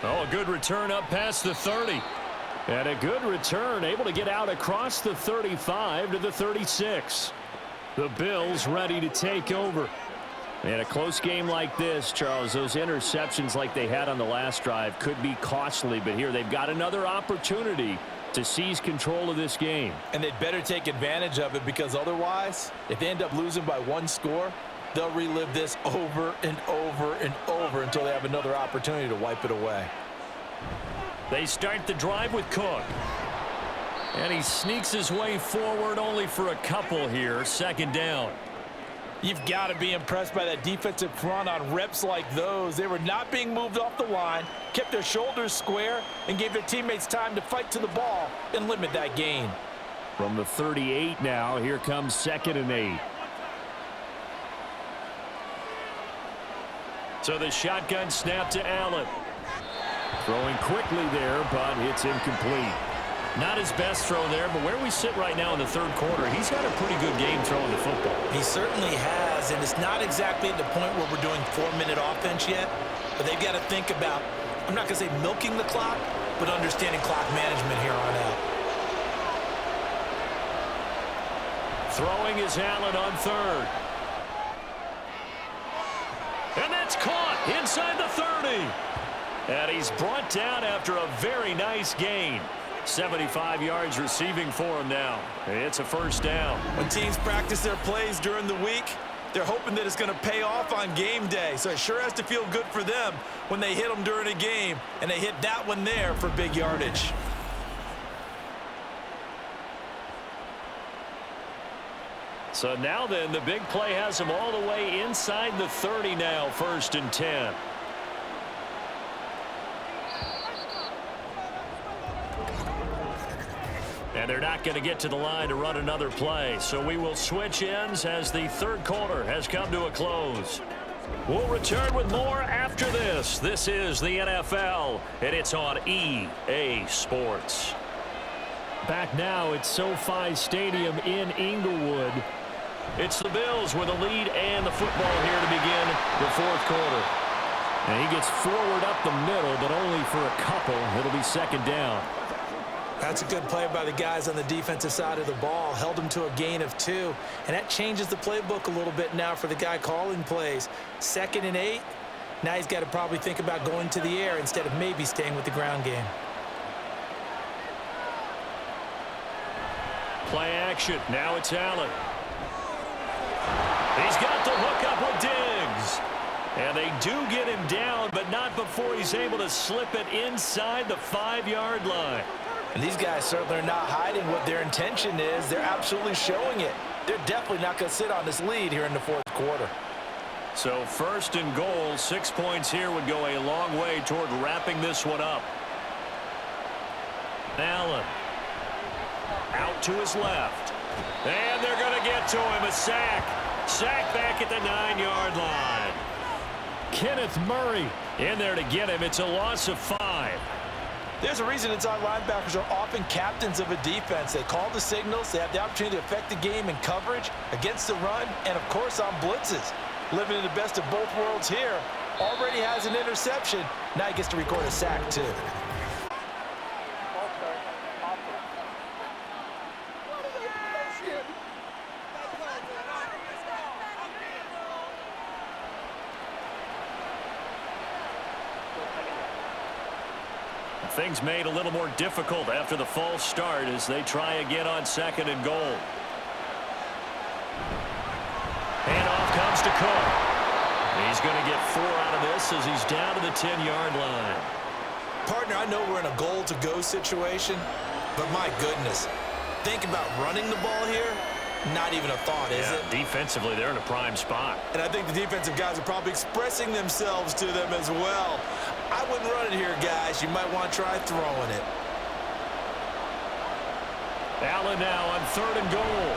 Oh, a good return up past the 30. And a good return, able to get out across the 35 to the 36. The Bills ready to take over. And a close game like this, Charles, those interceptions like they had on the last drive could be costly. But here they've got another opportunity to seize control of this game. And they'd better take advantage of it because otherwise, if they end up losing by 1 score, they'll relive this over and over and over until they have another opportunity to wipe it away. They start the drive with Cook. And he sneaks his way forward only for a couple here. Second down. You've got to be impressed by that defensive front on reps like those. They were not being moved off the line, kept their shoulders square, and gave their teammates time to fight to the ball and limit that gain. From the 38 now, here comes 2nd and 8. So the shotgun snap to Allen. Throwing quickly there, but it's incomplete. Not his best throw there, but where we sit right now in the third quarter, he's had a pretty good game throwing the football. He certainly has, and it's not exactly at the point where we're doing 4-minute offense yet, but they've got to think about, I'm not going to say milking the clock, but understanding clock management here on out. Throwing is Allen on third. And that's caught inside the 30. And he's brought down after a very nice gain. 75 yards receiving for him now. It's a first down. When teams practice their plays during the week, they're hoping that it's going to pay off on game day. So it sure has to feel good for them when they hit them during a game, and they hit that one there for big yardage. So now then, the big play has them all the way inside the 30 now, 1st and 10. And they're not going to get to the line to run another play. So we will switch ends as the third quarter has come to a close. We'll return with more after this. This is the NFL, and it's on EA Sports. Back now at SoFi Stadium in Inglewood. It's the Bills with a lead and the football here to begin the fourth quarter. And he gets forward up the middle, but only for a couple. It'll be 2nd down. That's a good play by the guys on the defensive side of the ball. Held them to a gain of 2. And that changes the playbook a little bit now for the guy calling plays. 2nd and 8. Now he's got to probably think about going to the air instead of maybe staying with the ground game. Play action. Now it's Allen. He's got the hook up with Diggs. And they do get him down, but not before he's able to slip it inside the 5-yard line. And these guys certainly are not hiding what their intention is. They're absolutely showing it. They're definitely not going to sit on this lead here in the fourth quarter. So 1st and goal, 6 points here would go a long way toward wrapping this one up. Allen out to his left. And they're going to get to him. A sack. Sack back at the 9-yard line. Kenneth Murray in there to get him. It's a loss of 5. There's a reason inside linebackers are often captains of a defense. They call the signals. They have the opportunity to affect the game in coverage, against the run, and, of course, on blitzes. Living in the best of both worlds here. Already has an interception. Now he gets to record a sack, too. Things made a little more difficult after the false start as they try again on 2nd and goal. Handoff comes to Cook. He's going to get 4 out of this as he's down to the 10-yard line. Partner, I know we're in a goal-to-go situation, but my goodness, think about running the ball here. Not even a thought, is it? Defensively, they're in a prime spot. And I think the defensive guys are probably expressing themselves to them as well. I wouldn't run it here, guys. You might want to try throwing it. Allen now on 3rd and goal.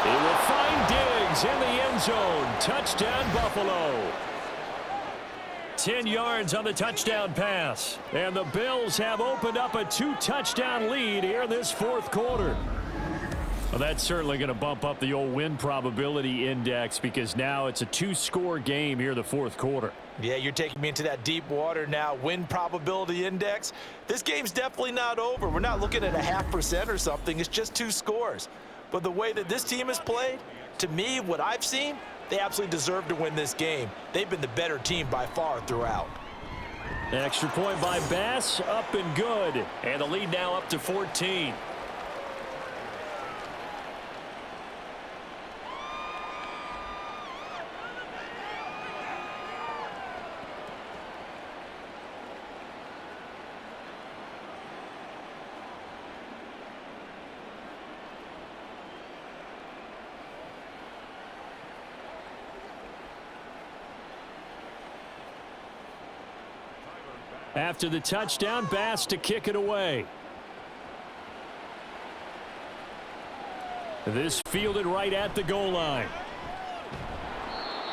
He will find Diggs in the end zone. Touchdown, Buffalo. 10 yards on the touchdown pass. And the Bills have opened up a 2-touchdown lead here in this 4th quarter. Well, that's certainly going to bump up the old win probability index because now it's a 2-score game here in the 4th quarter. Yeah, you're taking me into that deep water now. Win probability index. This game's definitely not over. We're not looking at a 0.5% or something. It's just 2 scores. But the way that this team has played, to me, what I've seen, they absolutely deserve to win this game. They've been the better team by far throughout. Extra point by Bass, up and good. And the lead now up to 14. After the touchdown, Bass to kick it away. This fielded right at the goal line.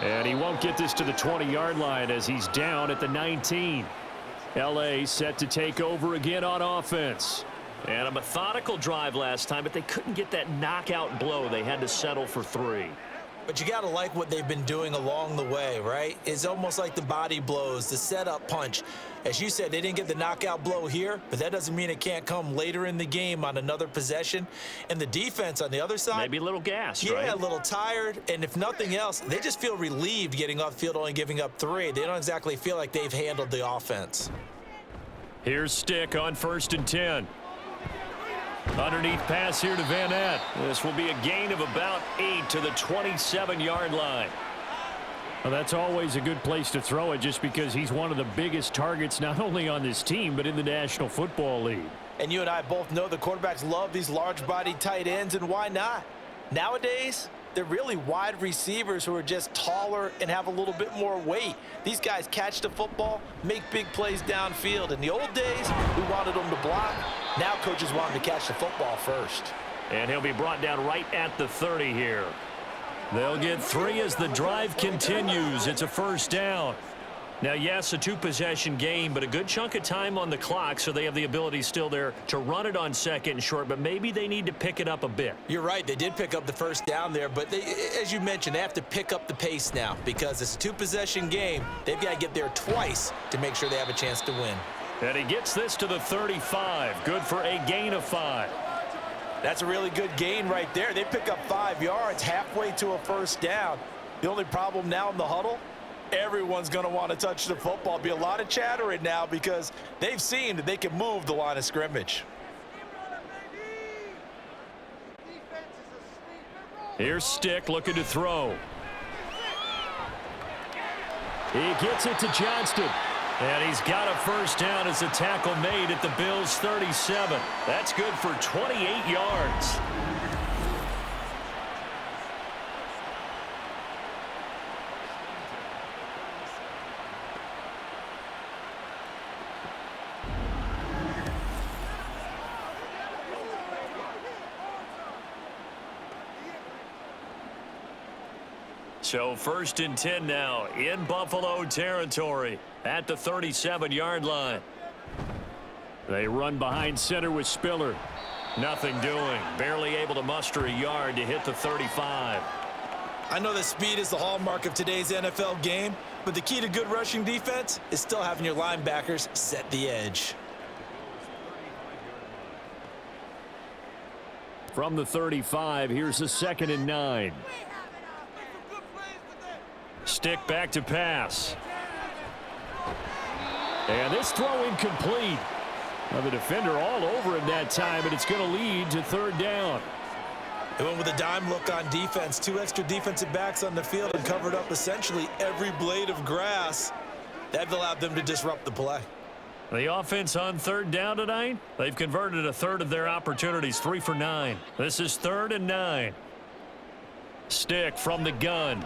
And he won't get this to the 20-yard line as he's down at the 19. L.A. set to take over again on offense. And a methodical drive last time, but they couldn't get that knockout blow. They had to settle for 3. But you got to like what they've been doing along the way, right? It's almost like the body blows, the setup punch. As you said, they didn't get the knockout blow here, but that doesn't mean it can't come later in the game on another possession. And the defense on the other side, maybe a little gassed, yeah, right? a little tired. And if nothing else, they just feel relieved getting off field, only giving up 3. They don't exactly feel like they've handled the offense. Here's Stick on 1st and 10. Underneath pass here to Van Ness. This will be a gain of about 8 to the 27-yard line. Well, that's always a good place to throw it just because he's one of the biggest targets not only on this team but in the National Football League. And you and I both know the quarterbacks love these large-bodied tight ends, and why not? Nowadays, they're really wide receivers who are just taller and have a little bit more weight. These guys catch the football, make big plays downfield. In the old days, we wanted them to block. Now coaches want them to catch the football first. And he'll be brought down right at the 30 here. They'll get 3 as the drive continues. It's a 1st down. Now, yes, a 2-possession game, but a good chunk of time on the clock, so they have the ability still there to run it on 2nd and short, but maybe they need to pick it up a bit. You're right. They did pick up the 1st down there, but they, as you mentioned, they have to pick up the pace now because it's a 2-possession game. They've got to get there twice to make sure they have a chance to win. And he gets this to the 35. Good for a gain of 5. That's a really good gain right there. They pick up 5 yards halfway to a 1st down. The only problem now in the huddle, Everyone's going to want to touch the football. Be a lot of chatter right now because they've seen that they can move the line of scrimmage. Here's Stick looking to throw. He gets it to Johnston. And he's got a first down as a tackle made at the Bills' 37. That's good for 28 yards. So 1st and 10 now in Buffalo territory at the 37-yard line. They run behind center with Spiller. Nothing doing. Barely able to muster a yard to hit the 35. I know that speed is the hallmark of today's NFL game, but the key to good rushing defense is still having your linebackers set the edge. From the 35, here's a 2nd and 9. Stick back to pass. And this throw incomplete. Well, the defender all over him that time, but it's going to lead to 3rd down. They went with a dime look on defense. 2 extra defensive backs on the field and covered up essentially every blade of grass. That allowed them to disrupt the play. The offense on 3rd down tonight, they've converted a third of their opportunities, 3 for 9. This is 3rd and 9. Stick from the gun.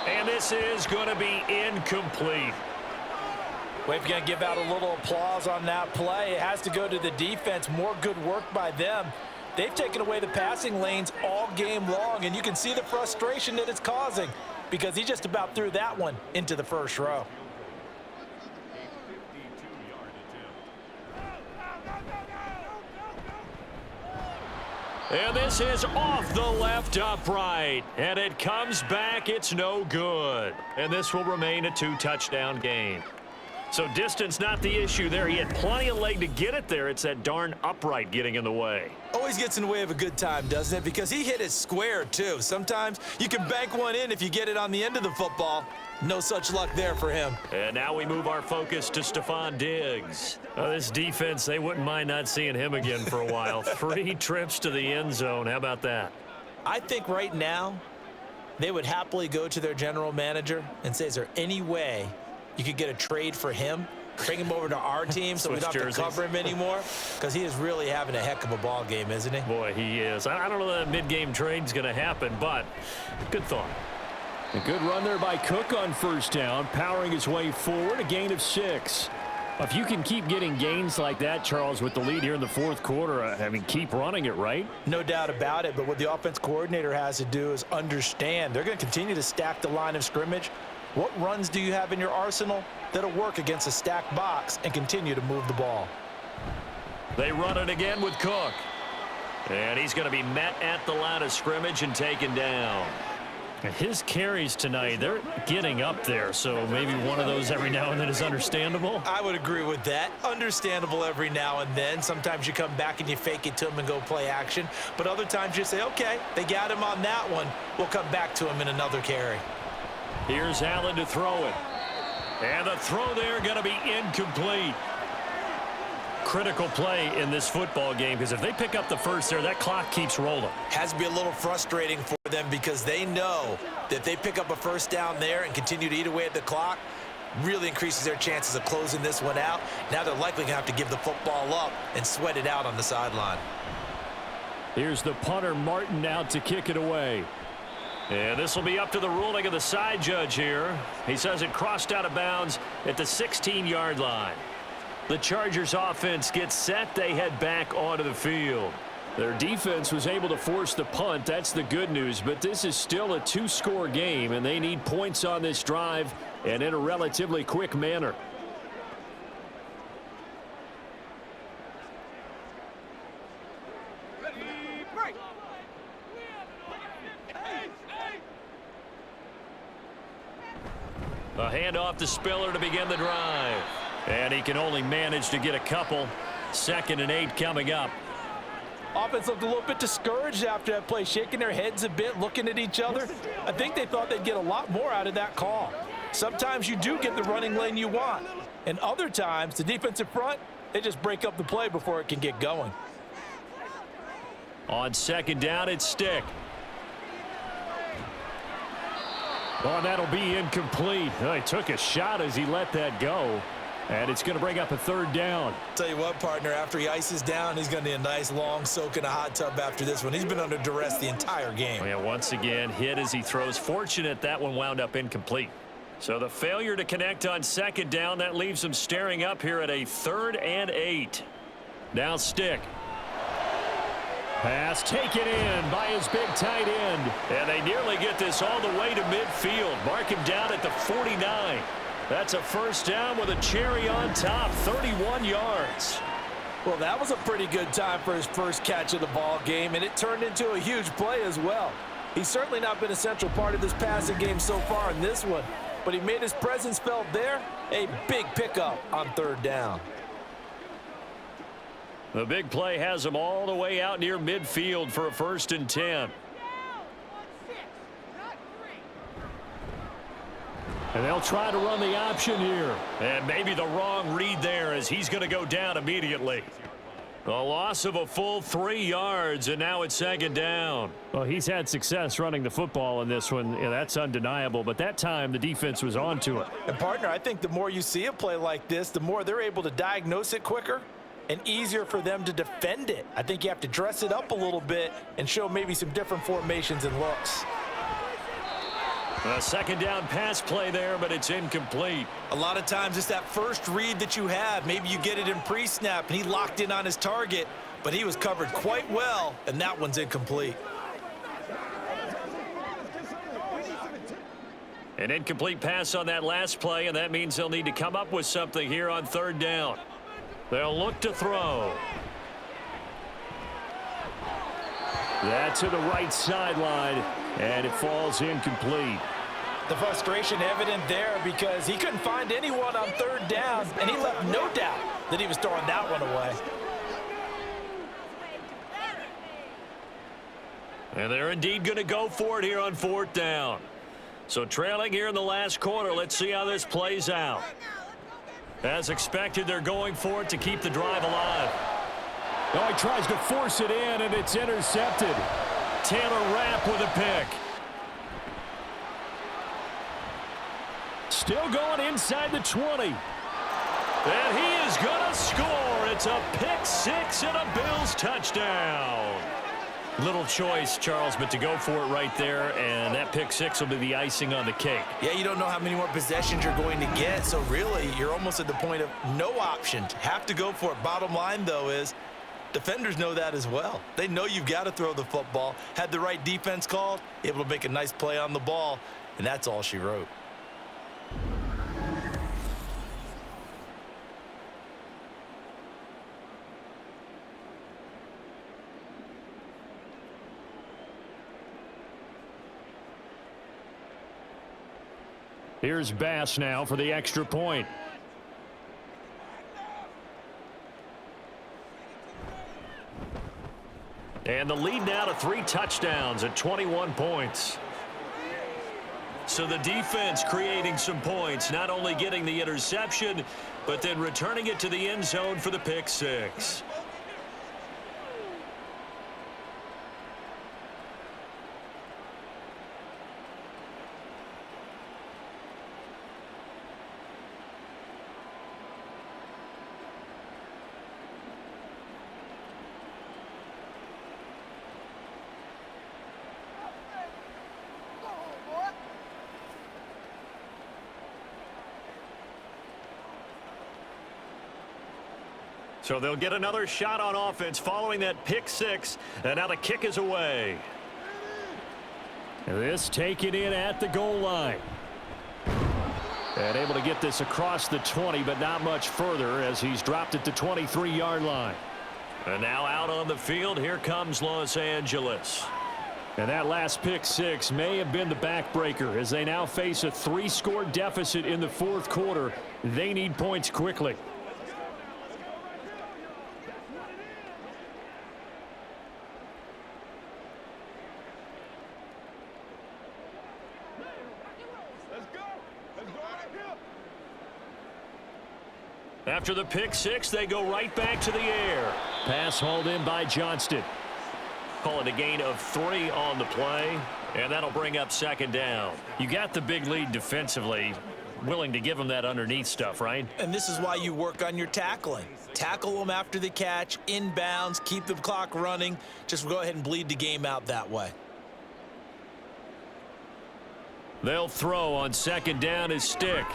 And this is going to be incomplete. Well, if you're going to give out a little applause on that play, it has to go to the defense. More good work by them. They've taken away the passing lanes all game long, and you can see the frustration that it's causing because he just about threw that one into the first row. And this is off the left upright. And it comes back. It's no good. And this will remain a 2-touchdown game. So distance not the issue there. He had plenty of leg to get it there. It's that darn upright getting in the way. Always gets in the way of a good time, doesn't it? Because he hit it square, too. Sometimes you can bank one in if you get it on the end of the football. No such luck there for him. And now we move our focus to Stephon Diggs. This defense, they wouldn't mind not seeing him again for a while. 3 trips to the end zone. How about that? I think right now they would happily go to their general manager and say, is there any way you could get a trade for him, bring him over to our team so we don't have to cover him anymore? Because he is really having a heck of a ball game, isn't he? Boy, he is. I don't know that mid-game trade's going to happen, but good thought. A good run there by Cook on 1st down, powering his way forward, a gain of 6. If you can keep getting gains like that, Charles, with the lead here in the 4th quarter, I mean, keep running it, right? No doubt about it, but what the offense coordinator has to do is understand they're going to continue to stack the line of scrimmage. What runs do you have in your arsenal that'll work against a stacked box and continue to move the ball? They run it again with Cook. And he's going to be met at the line of scrimmage and taken down. His carries tonight, they're getting up there, so maybe one of those every now and then is understandable. I would agree with that. Understandable every now and then. Sometimes you come back and you fake it to him and go play action. But other times you say, okay, they got him on that one. We'll come back to him in another carry. Here's Allen to throw it. And the throw there going to be incomplete. Critical play in this football game because if they pick up the first there, that clock keeps rolling. Has to be a little frustrating for them because they know that if they pick up a first down there and continue to eat away at the clock, really increases their chances of closing this one out. Now they're likely going to have to give the football up and sweat it out on the sideline. Here's the punter, Martin, out to kick it away. And this will be up to the ruling of the side judge here. He says it crossed out of bounds at the 16-yard line. The Chargers offense gets set. They head back onto the field. Their defense was able to force the punt. That's the good news. But this is still a 2-score game, and they need points on this drive and in a relatively quick manner. A handoff to Spiller to begin the drive. And he can only manage to get a couple. 2nd and 8 coming up. Offense looked a little bit discouraged after that play, shaking their heads a bit, looking at each other. I think they thought they'd get a lot more out of that call. Sometimes you do get the running lane you want, and other times the defensive front, they just break up the play before it can get going. On second down, it's Stick. Oh, that'll be incomplete. He took a shot as he let that go. And it's going to bring up a third down. Tell you what, partner, after he ices down, he's going to need a nice long soak in a hot tub after this one. He's been under duress the entire game. Oh, yeah, once again, hit as he throws. Fortunate that one wound up incomplete. So the failure to connect on second down, that leaves him staring up here at a 3rd and 8. Now Stick. Pass taken in by his big tight end. And they nearly get this all the way to midfield. Mark him down at the 49. That's a first down with a cherry on top, 31 yards. Well, that was a pretty good time for his first catch of the ball game, and it turned into a huge play as well. He's certainly not been a central part of this passing game so far in this one, but he made his presence felt there. A big pickup on 3rd down. The big play has him all the way out near midfield for a 1st and 10. And they'll try to run the option here. And maybe the wrong read there as he's going to go down immediately. A loss of a full 3 yards, and now it's 2nd down. Well, he's had success running the football in this one. Yeah, that's undeniable. But that time, the defense was on to it. And, partner, I think the more you see a play like this, the more they're able to diagnose it quicker and easier for them to defend it. I think you have to dress it up a little bit and show maybe some different formations and looks. A 2nd down pass play there, but it's incomplete. A lot of times it's that first read that you have. Maybe you get it in pre-snap, and he locked in on his target, but he was covered quite well, and that one's incomplete. An incomplete pass on that last play, and that means they'll need to come up with something here on 3rd down. They'll look to throw. That to the right sideline, and it falls incomplete. The frustration evident there because he couldn't find anyone on 3rd down, and he left no doubt that he was throwing that one away. And they're indeed going to go for it here on 4th down. So trailing here in the last quarter, let's see how this plays out. As expected, they're going for it to keep the drive alive. Oh, he tries to force it in, and it's intercepted. Taylor Rapp with a pick. Still going inside the 20. And he is going to score. It's a pick 6 and a Bills touchdown. Little choice, Charles, but to go for it right there, and that pick 6 will be the icing on the cake. Yeah, you don't know how many more possessions you're going to get, so really you're almost at the point of no option. Have to go for it. Bottom line, though, is defenders know that as well. They know you've got to throw the football. Had the right defense called, able to make a nice play on the ball, and that's all she wrote. Here's Bass now for the extra point. And the lead now to 3 touchdowns at 21 points. So the defense creating some points, not only getting the interception, but then returning it to the end zone for the pick 6. So they'll get another shot on offense following that pick 6, and now the kick is away. This taken in at the goal line. And able to get this across the 20, but not much further as he's dropped at the 23-yard line. And now out on the field, here comes Los Angeles. And that last pick 6 may have been the backbreaker as they now face a 3-score deficit in the 4th quarter. They need points quickly. After the pick six, they go right back to the air. Pass hauled in by Johnston. Call it a gain of 3 on the play, and that'll bring up second down. You got the big lead defensively. Willing to give them that underneath stuff, right? And this is why you work on your tackling. Tackle them after the catch, inbounds, keep the clock running. Just go ahead and bleed the game out that way. They'll throw on second down his stick.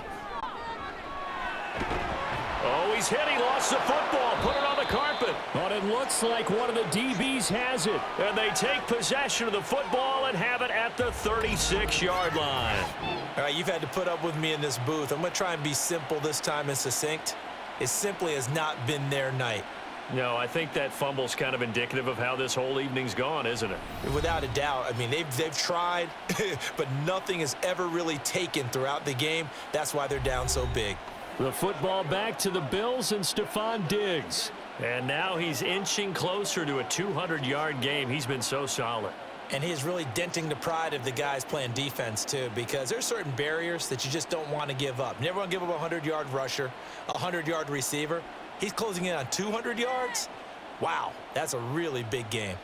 Oh, he's hit. He lost the football. Put it on the carpet. But it looks like one of the DBs has it. And they take possession of the football and have it at the 36-yard line. All right, you've had to put up with me in this booth. I'm going to try and be simple this time and succinct. It simply has not been their night. No, I think that fumble's kind of indicative of how this whole evening's gone, isn't it? Without a doubt. I mean, they've tried, but nothing is ever really taken throughout the game. That's why they're down so big. The football back to the Bills and Stephon Diggs. And now he's inching closer to a 200-yard game. He's been so solid. And he is really denting the pride of the guys playing defense, too, because there's certain barriers that you just don't want to give up. You never want to give up a 100-yard rusher, a 100-yard receiver. He's closing in on 200 yards. Wow, that's a really big game.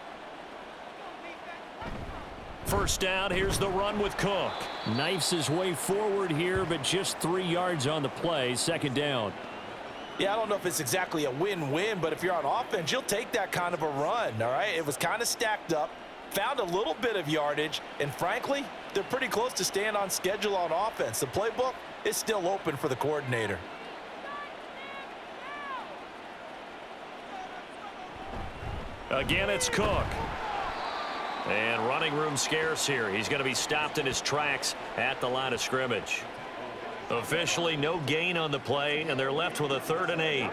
First down, here's the run with Cook. Knifes his way forward here, but just 3 yards on the play. Second down. Yeah, I don't know if it's exactly a win-win, but if you're on offense, you'll take that kind of a run, all right? It was kind of stacked up, found a little bit of yardage, and frankly, they're pretty close to staying on schedule on offense. The playbook is still open for the coordinator. Again, it's Cook. And running room scarce here. He's going to be stopped in his tracks at the line of scrimmage. Officially no gain on the play, and they're left with a 3rd and 8.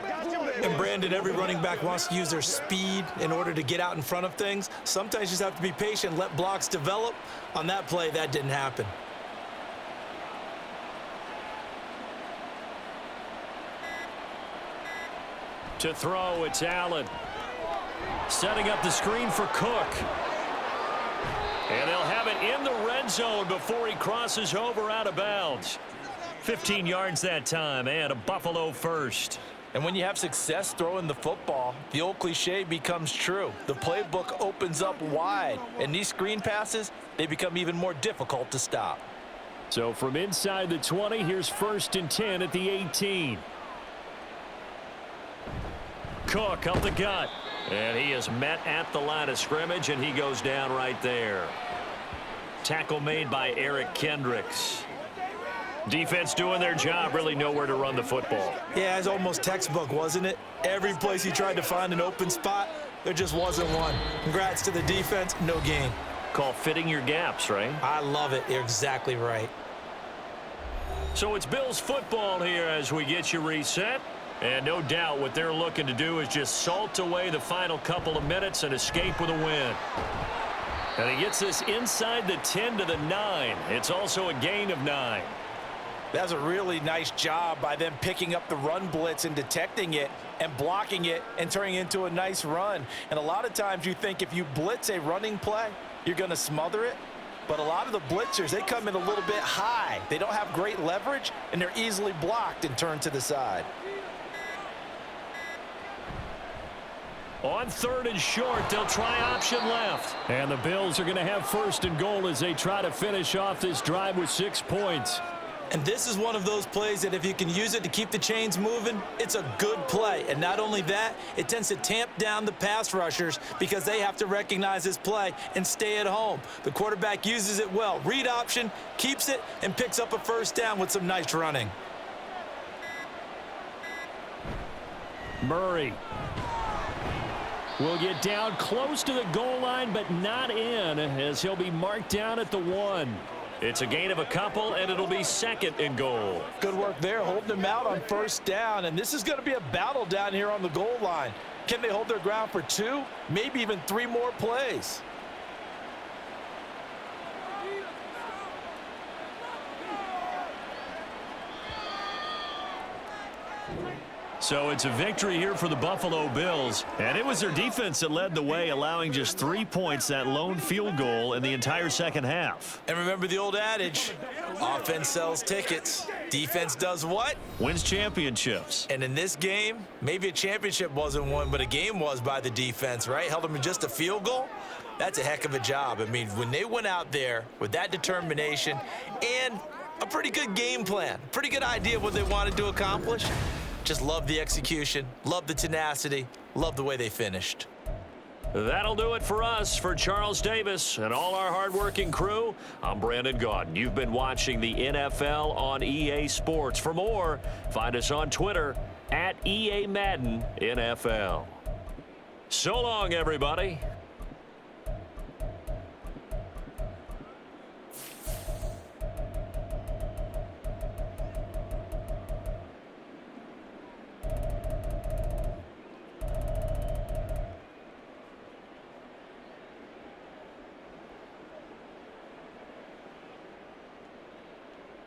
And Brandon, every running back wants to use their speed in order to get out in front of things. Sometimes you just have to be patient, let blocks develop. On that play, that didn't happen. To throw, it's Allen. Setting up the screen for Cook. And they'll have it in the red zone before he crosses over out of bounds. 15 yards that time, and a Buffalo first. And when you have success throwing the football, the old cliche becomes true. The playbook opens up wide, and these screen passes, they become even more difficult to stop. So from inside the 20, here's 1st and 10 at the 18. Cook up the gut. And he is met at the line of scrimmage, and he goes down right there. Tackle made by Eric Kendricks. Defense doing their job, really nowhere to run the football. Yeah, it's almost textbook, wasn't it? Every place he tried to find an open spot, there just wasn't one. Congrats to the defense, no gain. Call fitting your gaps, right? I love it. You're exactly right. So it's Bills football here as we get you reset. And no doubt what they're looking to do is just salt away the final couple of minutes and escape with a win. And he gets this inside the 10 to the 9. It's also a gain of 9. That's a really nice job by them picking up the run blitz and detecting it and blocking it and turning it into a nice run. And a lot of times you think if you blitz a running play, you're going to smother it. But a lot of the blitzers, they come in a little bit high. They don't have great leverage, and they're easily blocked and turned to the side. On 3rd and short, they'll try option left. And the Bills are going to have 1st and goal as they try to finish off this drive with 6 points. And this is one of those plays that if you can use it to keep the chains moving, it's a good play. And not only that, it tends to tamp down the pass rushers because they have to recognize this play and stay at home. The quarterback uses it well. Read option, keeps it, and picks up a 1st down with some nice running. Murray will get down close to the goal line, but not in, as he'll be marked down at the 1. It's a gain of a couple, and it'll be 2nd and goal. Good work there, holding them out on 1st down, and this is going to be a battle down here on the goal line. Can they hold their ground for 2, maybe even 3 more plays? So it's a victory here for the Buffalo Bills. And it was their defense that led the way, allowing just 3 points, that lone field goal in the entire second half. And remember the old adage, offense sells tickets. Defense does what? Wins championships. And in this game, maybe a championship wasn't won, but a game was by the defense, right? Held them to just a field goal. That's a heck of a job. I mean, when they went out there with that determination and a pretty good game plan, pretty good idea of what they wanted to accomplish, just love the execution, love the tenacity, love the way they finished. That'll do it for us. For Charles Davis and all our hardworking crew, I'm Brandon Gaudin. You've been watching the NFL on EA Sports. For more, find us on Twitter @EA Madden NFL. So long, everybody.